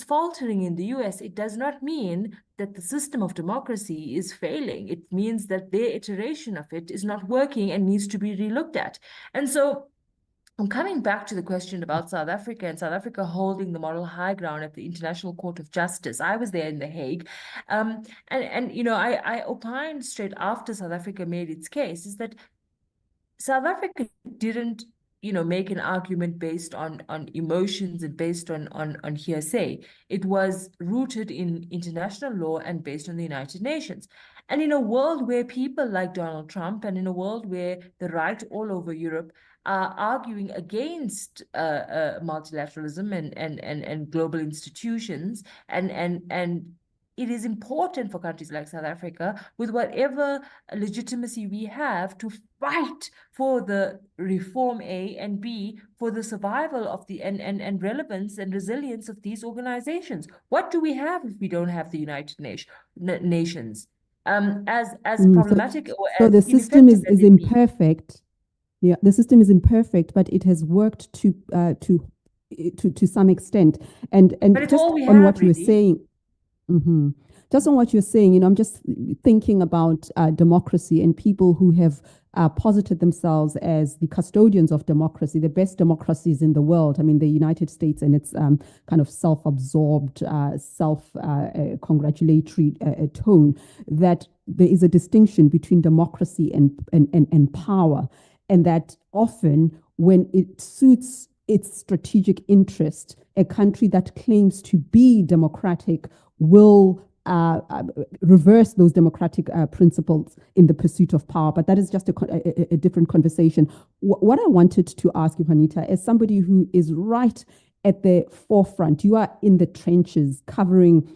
faltering in the US, it does not mean that the system of democracy is failing. It means that their iteration of it is not working and needs to be relooked at. And so I'm coming back to the question about South Africa and South Africa holding the moral high ground at the International Court of Justice. I was there in The Hague. I opined straight after South Africa made its case is that South Africa didn't make an argument based on emotions and based on hearsay. It was rooted in international law and based on the United Nations. And in a world where people like Donald Trump, and in a world where the right all over Europe are arguing against multilateralism and global institutions, and it is important for countries like South Africa, with whatever legitimacy we have, to fight for the reform, A, and B, for the survival of the and relevance and resilience of these organizations. What do we have if we don't have the United Nations? As problematic or so as the system is ineffective as it be. imperfect. Yeah, the system is imperfect, but it has worked to some extent. And But it's just all we on have, what you were Redi. saying, just on what you're saying, I'm just thinking about democracy and people who have posited themselves as the custodians of democracy, the best democracies in the world. I mean, the United States and its kind of self-absorbed, self-congratulatory tone, that there is a distinction between democracy and power, and that often when it suits its strategic interest, a country that claims to be democratic will reverse those democratic principles in the pursuit of power. But that is just a different conversation. What I wanted to ask you, Juanita, as somebody who is right at the forefront, you are in the trenches covering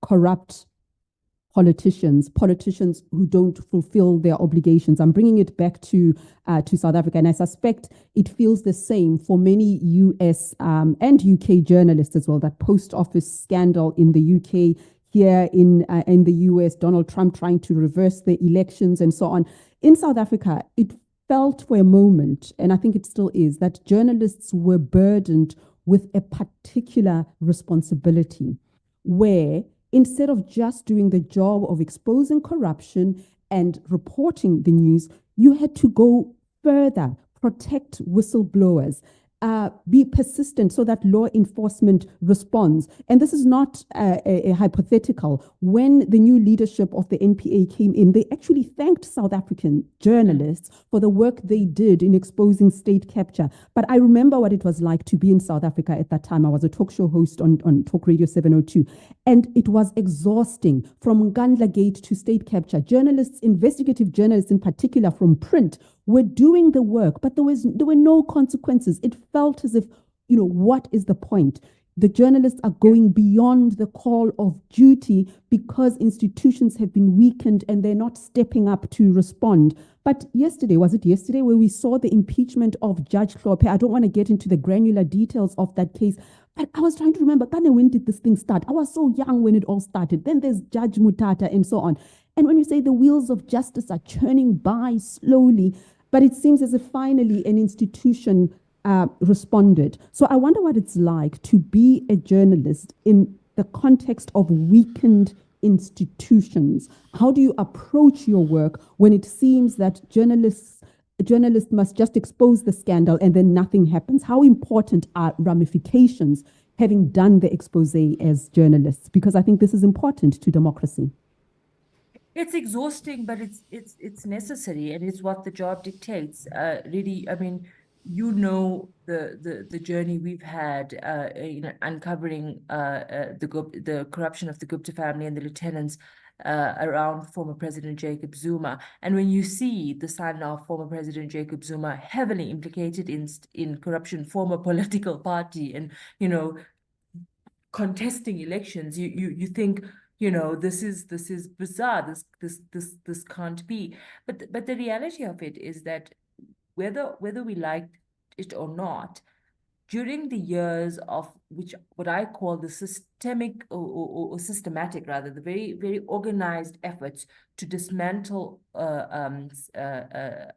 corrupt politicians who don't fulfill their obligations. I'm bringing it back to South Africa, and I suspect it feels the same for many US and UK journalists as well. That post office scandal in the UK, here in the US, Donald Trump trying to reverse the elections and so on. In South Africa, it felt for a moment, and I think it still is, that journalists were burdened with a particular responsibility, where instead of just doing the job of exposing corruption and reporting the news, you had to go further, protect whistleblowers, be persistent so that law enforcement responds. And this is not a hypothetical. When the new leadership of the NPA came in, they actually thanked South African journalists for the work they did in exposing state capture. But I remember what it was like to be in South Africa at that time. I was a talk show host on Talk Radio 702, and it was exhausting from Ngandla Gate to state capture. Journalists, investigative journalists in particular from print, were doing the work, but there were no consequences. It felt as if, what is the point? The journalists are going beyond the call of duty because institutions have been weakened and they're not stepping up to respond. But was it yesterday where we saw the impeachment of Judge Tlhabi? I don't want to get into the granular details of that case, but I was trying to remember, when did this thing start? I was so young when it all started. Then there's Judge Mutata and so on. And when you say the wheels of justice are churning by slowly, but it seems as if finally an institution responded. So I wonder what it's like to be a journalist in the context of weakened institutions. How do you approach your work when it seems that journalists must just expose the scandal and then nothing happens? How important are ramifications having done the expose as journalists? Because I think this is important to democracy. It's exhausting, but it's necessary, and it's what the job dictates. Really, I mean, the journey we've had, uncovering the corruption of the Gupta family and the lieutenants around former President Jacob Zuma. And when you see the son of former President Jacob Zuma heavily implicated in corruption, former political party, and contesting elections, you think, this is bizarre. This can't be. But the reality of it is that whether we liked it or not, during the years of what I call the systemic or systematic, rather, the very, very organized efforts to dismantle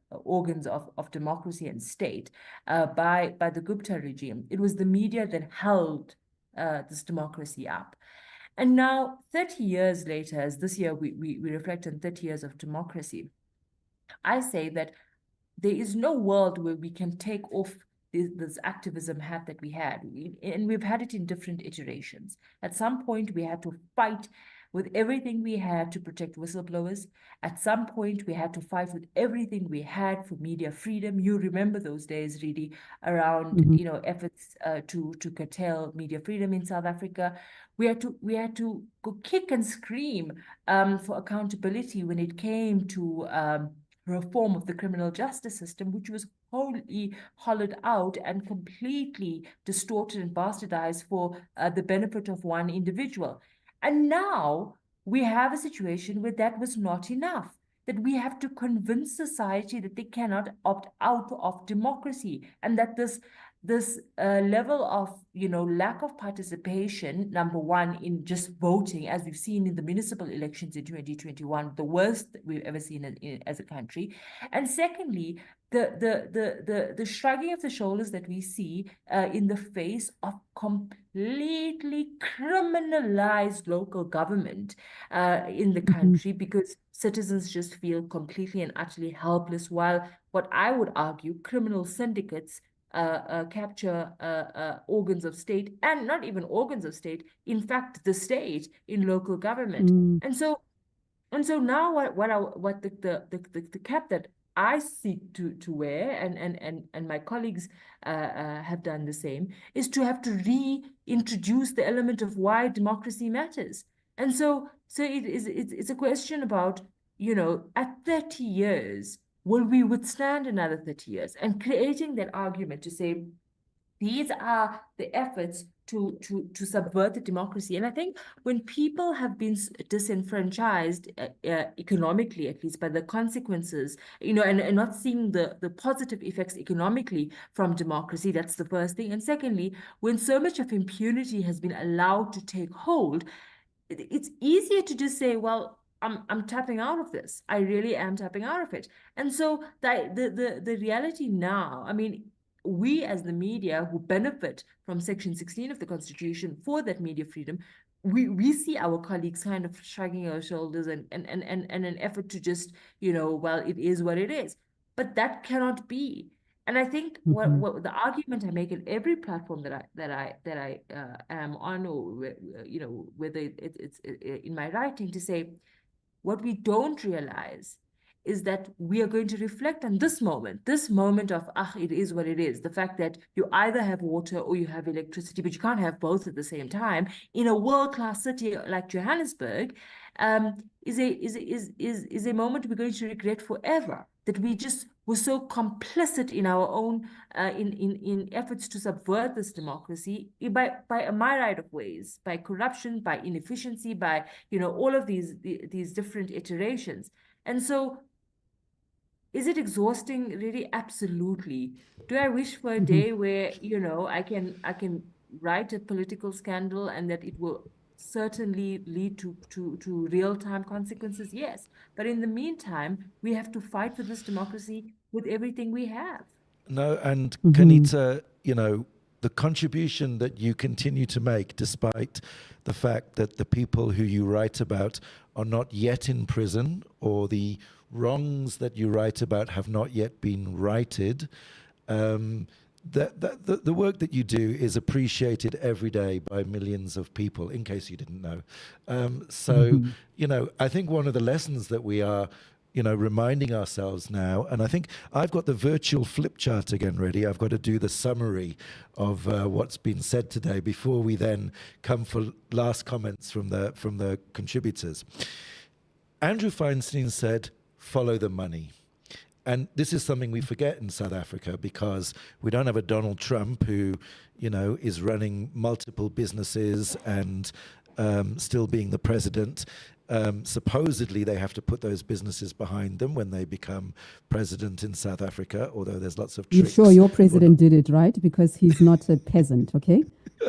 organs of democracy and state by the Gupta regime, it was the media that held this democracy up. And now, 30 years later, as this year we reflect on 30 years of democracy, I say that there is no world where we can take off this activism hat that we had. And we've had it in different iterations. At some point, we had to fight with everything we had to protect whistleblowers. At some point, we had to fight with everything we had for media freedom. You remember those days, Redi, around efforts to curtail media freedom in South Africa. We had to go kick and scream for accountability when it came to reform of the criminal justice system, which was wholly hollowed out and completely distorted and bastardized for the benefit of one individual. And now we have a situation where that was not enough, that we have to convince society that they cannot opt out of democracy, and that this level of lack of participation, number one, in just voting, as we've seen in the municipal elections in 2021, the worst we've ever seen as a country, and secondly, the shrugging of the shoulders that we see in the face of completely criminalized local government in the country, because citizens just feel completely and utterly helpless, while what I would argue criminal syndicates capture organs of state, and not even organs of state, in fact, the state in local government. And so now what the cap that I seek to wear, and my colleagues have done the same, is to have to reintroduce the element of why democracy matters. And so it's a question about, at 30 years, will we withstand another 30 years? And creating that argument to say, these are the efforts to subvert the democracy. And I think when people have been disenfranchised economically, at least, by the consequences, and not seeing the positive effects economically from democracy, that's the first thing. And secondly, when so much of impunity has been allowed to take hold, it's easier to just say, well, I'm tapping out of this. I really am tapping out of it. And so the reality now, I mean, we as the media who benefit from Section 16 of the Constitution for that media freedom, we see our colleagues kind of shrugging our shoulders and an effort to just, well, it is what it is. But that cannot be. And I think what the argument I make in every platform that I am on, or whether it's in my writing, to say what we don't realize is that we are going to reflect on this moment of, it is what it is. The fact that you either have water or you have electricity, but you can't have both at the same time in a world-class city like Johannesburg, is a moment we're going to regret forever. That we just were so complicit in our own, in efforts to subvert this democracy by a myriad of ways, by corruption, by inefficiency, by all of these different iterations. And so, is it exhausting? Really, absolutely. Do I wish for a day where I can write a political scandal and that it will certainly lead to real-time consequences? Yes. But in the meantime, we have to fight for this democracy with everything we have. No, and Kanita, the contribution that you continue to make, despite the fact that the people who you write about are not yet in prison, or the wrongs that you write about have not yet been righted, the work that you do is appreciated every day by millions of people, in case you didn't know. I think one of the lessons that we are reminding ourselves now, and I think I've got the virtual flip chart again ready. I've got to do the summary of what's been said today before we then come for last comments from the contributors. Andrew Feinstein said, "Follow the money." And this is something we forget in South Africa, because we don't have a Donald Trump who, is running multiple businesses and still being the president. Supposedly they have to put those businesses behind them when they become president in South Africa, although there's lots of tricks. You're sure your president did it right? Because he's not a peasant, okay?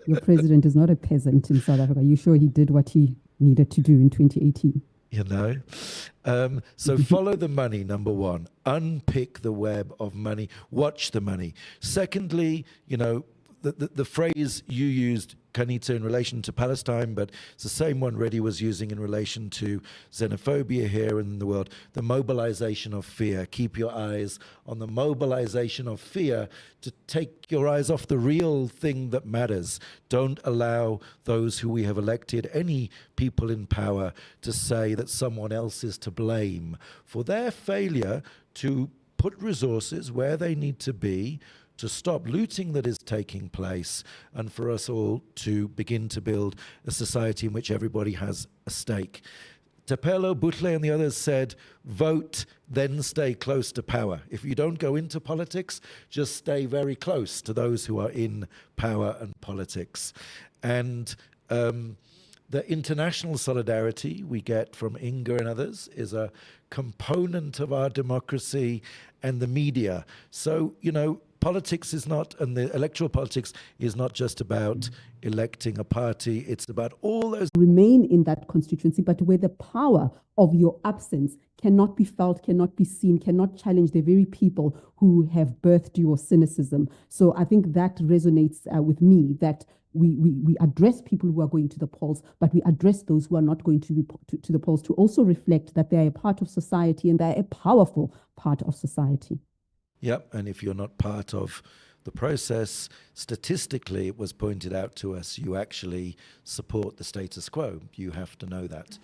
Your president is not a peasant in South Africa. You sure he did what he needed to do in 2018? So follow the money, number one. Unpick the web of money. Watch the money. Secondly, the phrase you used, Kanita, in relation to Palestine, but it's the same one Redi was using in relation to xenophobia here in the world, the mobilization of fear. Keep your eyes on the mobilization of fear to take your eyes off the real thing that matters. Don't allow those who we have elected, any people in power, to say that someone else is to blame for their failure to put resources where they need to be, to stop looting that is taking place, and for us all to begin to build a society in which everybody has a stake. Tapelo, Butle, and the others said, vote, then stay close to power. If you don't go into politics, just stay very close to those who are in power and politics. And the international solidarity we get from Inga and others is a component of our democracy, and the media. So, politics is not, and the electoral politics is not just about electing a party, it's about all those. Remain in that constituency, but where the power of your absence cannot be felt, cannot be seen, cannot challenge the very people who have birthed your cynicism. So I think that resonates with me, that we address people who are going to the polls, but we address those who are not going to the polls, to also reflect that they are a part of society and they're a powerful part of society. Yep, and if you're not part of the process, statistically, it was pointed out to us, you actually support the status quo. You have to know that.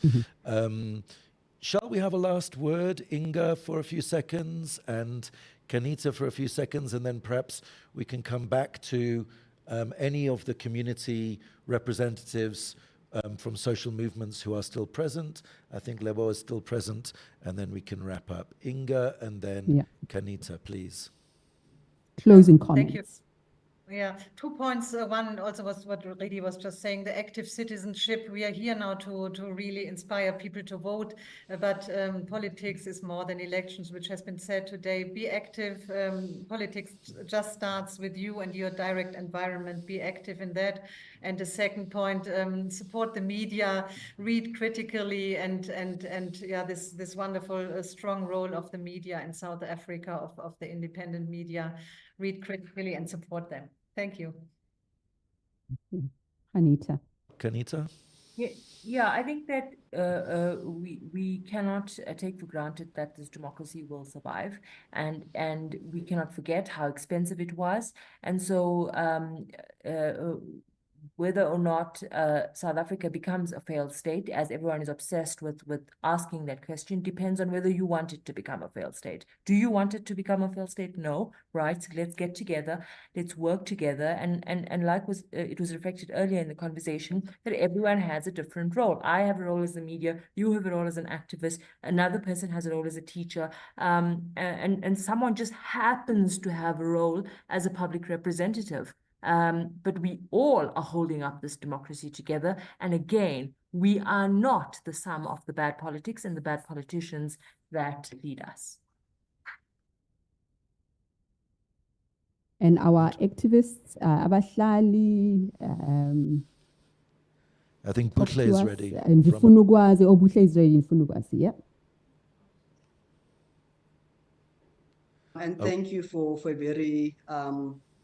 Shall we have a last word, Inga, for a few seconds, and Kanita for a few seconds, and then perhaps we can come back to any of the community representatives from social movements who are still present. I think Lebo is still present, and then we can wrap up. Inga and then Kanita, please. Closing comments. Thank you. Yeah, 2 points. One also was what Redi was just saying, the active citizenship. We are here now to really inspire people to vote, but politics is more than elections, which has been said today. Be active. Politics just starts with you and your direct environment. Be active in that. And the second point, support the media, read critically, and yeah, this wonderful strong role of the media in South Africa, of the independent media. Read critically and support them. Thank you. Anita. Kanita? Yeah, I think that we cannot take for granted that this democracy will survive, and we cannot forget how expensive it was, and so whether or not South Africa becomes a failed state, as everyone is obsessed with asking that question, depends on whether you want it to become a failed state. Do you want it to become a failed state? No, right? So let's get together, let's work together, and like it was reflected earlier in the conversation, that everyone has a different role. I have a role as a media, you have a role as an activist, another person has a role as a teacher, and someone just happens to have a role as a public representative. But we all are holding up this democracy together. And again, we are not the sum of the bad politics and the bad politicians that lead us. And our activists, abahlali, I think Buhle is ready. And Buhle is ready. Yeah. And thank you for a very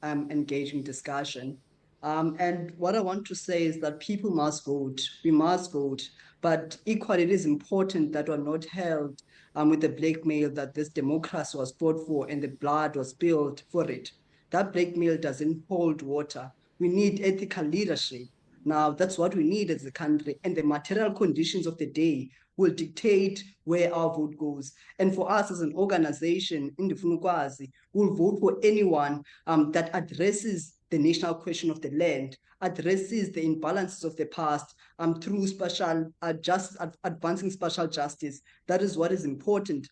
engaging discussion. And what I want to say is that people must vote. We must vote. But equally, it is important that we're not held with the blackmail that this democracy was fought for and the blood was spilled for it. That blackmail doesn't hold water. We need ethical leadership. Now, that's what we need as a country. And the material conditions of the day will dictate where our vote goes. And for us as an organization, Indifuna Ukwazi, we'll vote for anyone that addresses the national question of the land, addresses the imbalances of the past through advancing special justice. That is what is important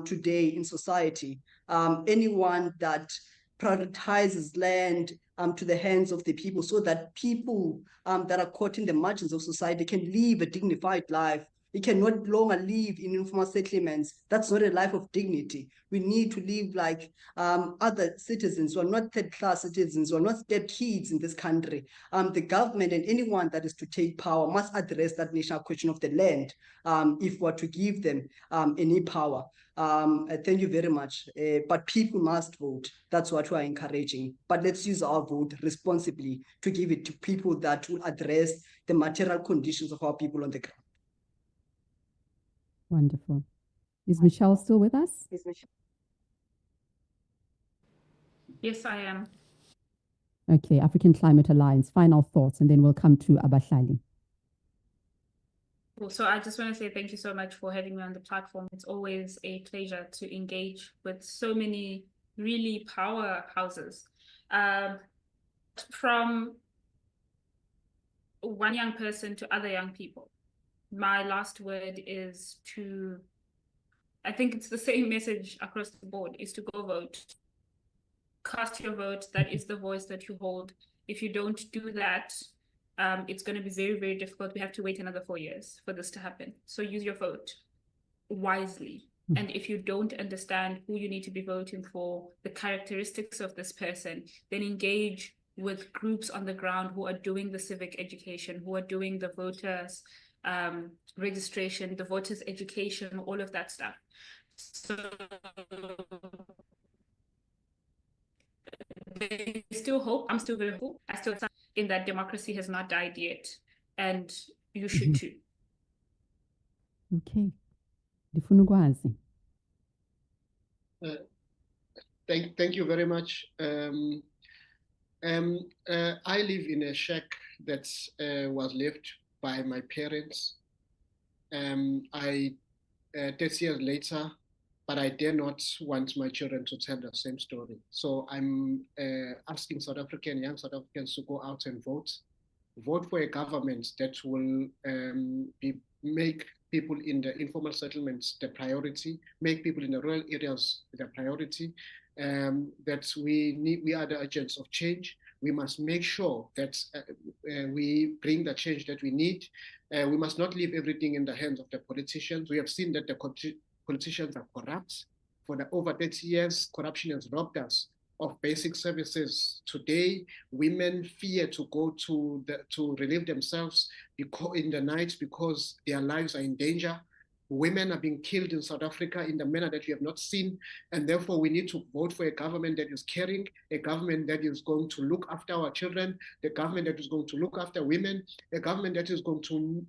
today in society. Anyone that prioritizes land to the hands of the people, so that people that are caught in the margins of society can live a dignified life. We can no longer live in informal settlements. That's not a life of dignity. We need to live like other citizens who are not third-class citizens, who are not step kids in this country. The government and anyone that is to take power must address that national question of the land if we're to give them any power. Thank you very much. But people must vote. That's what we're encouraging. But let's use our vote responsibly to give it to people that will address the material conditions of our people on the ground. Wonderful. Is Michelle still with us? Yes, I am. Okay, African Climate Alliance, final thoughts, and then we'll come to Abahlali. So I just want to say thank you so much for having me on the platform. It's always a pleasure to engage with so many really powerhouses. From one young person to other young people, my last word is to, I think it's the same message across the board, is to go vote. Cast your vote. That is the voice that you hold. If you don't do that, it's going to be very, very difficult. We have to wait another 4 years for this to happen. So use your vote wisely. And if you don't understand who you need to be voting for, the characteristics of this person, then engage with groups on the ground who are doing the civic education, who are doing the voters registration, the voters education, all of that stuff. So there's still hope. I'm still very hopeful. I still think in that democracy has not died yet, and you should too. Okay. Ndifuna ukwazi. Thank you very much. I live in a shack that was left by my parents. 30 years later, but I dare not want my children to tell the same story. So I'm asking young South Africans to go out and vote. Vote for a government that will make people in the informal settlements the priority, make people in the rural areas the priority. That we are the agents of change. We must make sure that we bring the change that we need. We must not leave everything in the hands of the politicians. We have seen that the politicians are corrupt. For over 30 years, corruption has robbed us of basic services. Today, women fear to go to relieve themselves in the night because their lives are in danger. Women are being killed in South Africa in the manner that we have not seen. And therefore, we need to vote for a government that is caring, a government that is going to look after our children, the government that is going to look after women, a government that is going to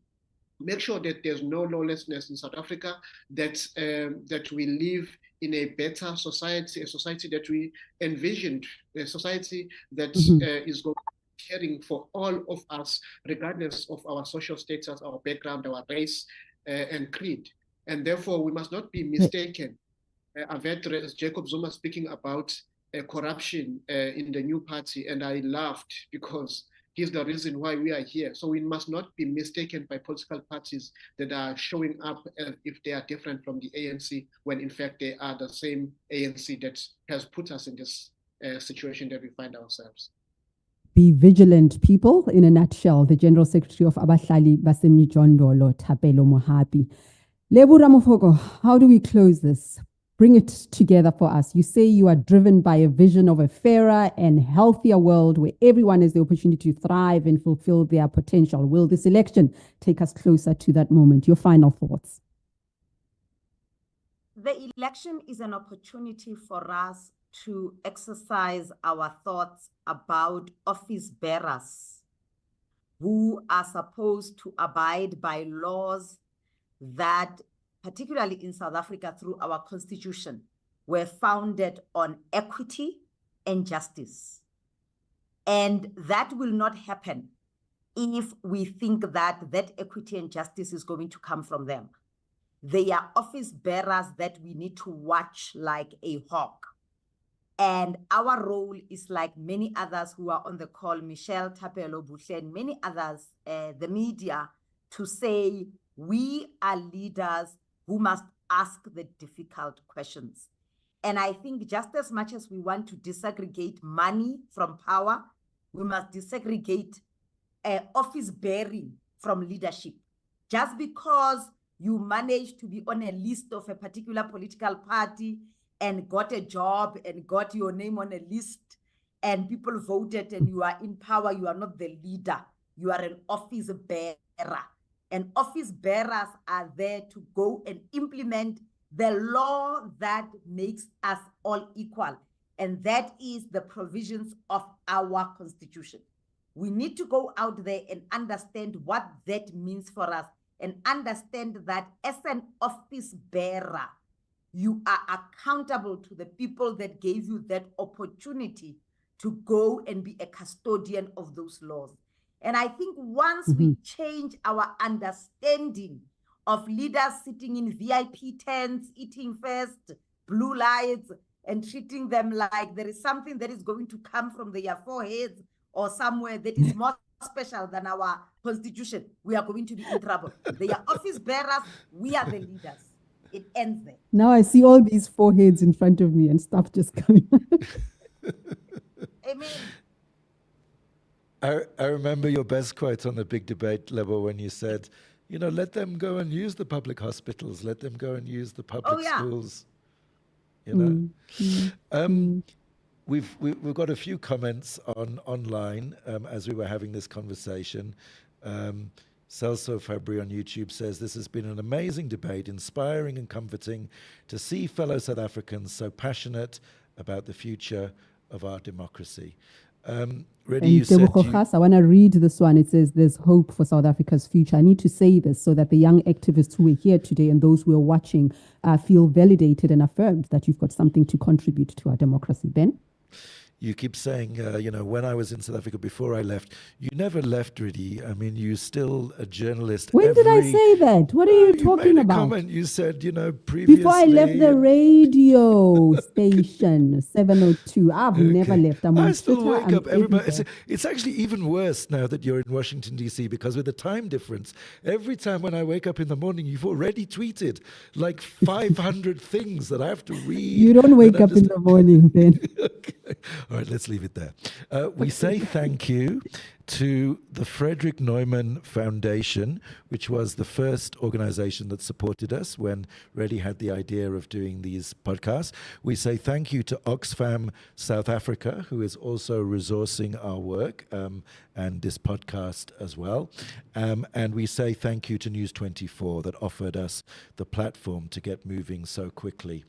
make sure that there's no lawlessness in South Africa, that we live in a better society, a society that we envisioned, a society that is going to be caring for all of us, regardless of our social status, our background, our race, and creed. And therefore, we must not be mistaken. I've heard Jacob Zuma speaking about corruption in the new party, and I laughed because he's the reason why we are here. So we must not be mistaken by political parties that are showing up if they are different from the ANC, when in fact they are the same ANC that has put us in this situation that we find ourselves. Be vigilant, people. In a nutshell, the General Secretary of Abahlali Basemijondolo, Thapelo Mohapi. Lebu Ramofoko, how do we close this? Bring it together for us. You say you are driven by a vision of a fairer and healthier world where everyone has the opportunity to thrive and fulfill their potential. Will this election take us closer to that moment? Your final thoughts. The election is an opportunity for us to exercise our thoughts about office bearers who are supposed to abide by laws that, particularly in South Africa through our constitution, were founded on equity and justice. And that will not happen if we think that that equity and justice is going to come from them. They are office bearers that we need to watch like a hawk. And our role is like many others who are on the call, Michelle, Thapelo, Buhle, and many others, the media, to say we are leaders who must ask the difficult questions. And I think just as much as we want to disaggregate money from power, we must disaggregate office bearing from leadership. Just because you manage to be on a list of a particular political party and got a job and got your name on a list and people voted and you are in power, you are not the leader. You are an office bearer. And office bearers are there to go and implement the law that makes us all equal. And that is the provisions of our constitution. We need to go out there and understand what that means for us and understand that as an office bearer, you are accountable to the people that gave you that opportunity to go and be a custodian of those laws. And I think once we change our understanding of leaders sitting in VIP tents, eating first, blue lights, and treating them like there is something that is going to come from their foreheads or somewhere that is more special than our constitution, we are going to be in trouble. They are office bearers, we are the leaders. It ends there. Now I see all these foreheads in front of me and stuff just coming. Amen. I remember your best quote on the big debate level when you said, you know, let them go and use the public hospitals, let them go and use the public schools. You know, we've got a few comments online as we were having this conversation. Celso Fabri on YouTube says, this has been an amazing debate, inspiring and comforting to see fellow South Africans so passionate about the future of our democracy. Redi, you said I want to read this one. It says, there's hope for South Africa's future. I need to say this so that the young activists who are here today and those who are watching feel validated and affirmed that you've got something to contribute to our democracy. Ben? You keep saying, you know, when I was in South Africa before I left, you never left, Redi. I mean, you're still a journalist. When did I say that? What are you talking made a about? Comment. You said, you know, previously. Before I left the radio station, 702. I've never left. I'm on I still Twitter, wake up. Everybody. everywhere. It's actually even worse now that you're in Washington, D.C., because with the time difference, every time when I wake up in the morning, you've already tweeted like 500 things that I have to read. You don't wake up in the morning, Ben. Okay. All right, let's leave it there. We say thank you to the Frederick Neumann Foundation, which was the first organization that supported us when Redi had the idea of doing these podcasts. We say thank you to Oxfam South Africa, who is also resourcing our work and this podcast as well. And we say thank you to News 24 that offered us the platform to get moving so quickly.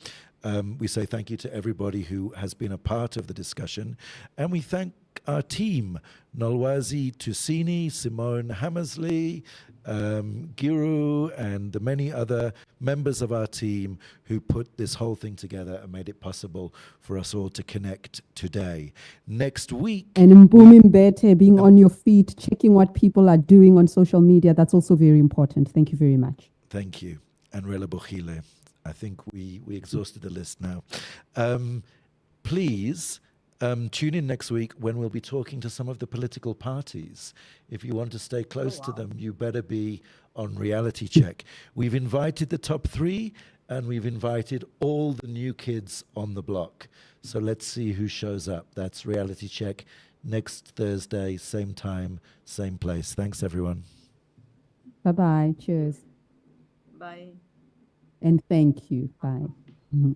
We say thank you to everybody who has been a part of the discussion, and we thank our team, Nolwazi Tusini, Simone Hammersley, Giru, and the many other members of our team who put this whole thing together and made it possible for us all to connect today. Next week... And Mbumi Mbete, being on your feet, checking what people are doing on social media, that's also very important. Thank you very much. Thank you. And Rela Bokhile. I think we exhausted the list now. Please tune in next week when we'll be talking to some of the political parties. If you want to stay close to them, you better be on Reality Check. We've invited the top 3, and we've invited all the new kids on the block. So let's see who shows up. That's Reality Check next Thursday, same time, same place. Thanks, everyone. Bye-bye. Cheers. Bye. And thank you. Bye. Mm-hmm.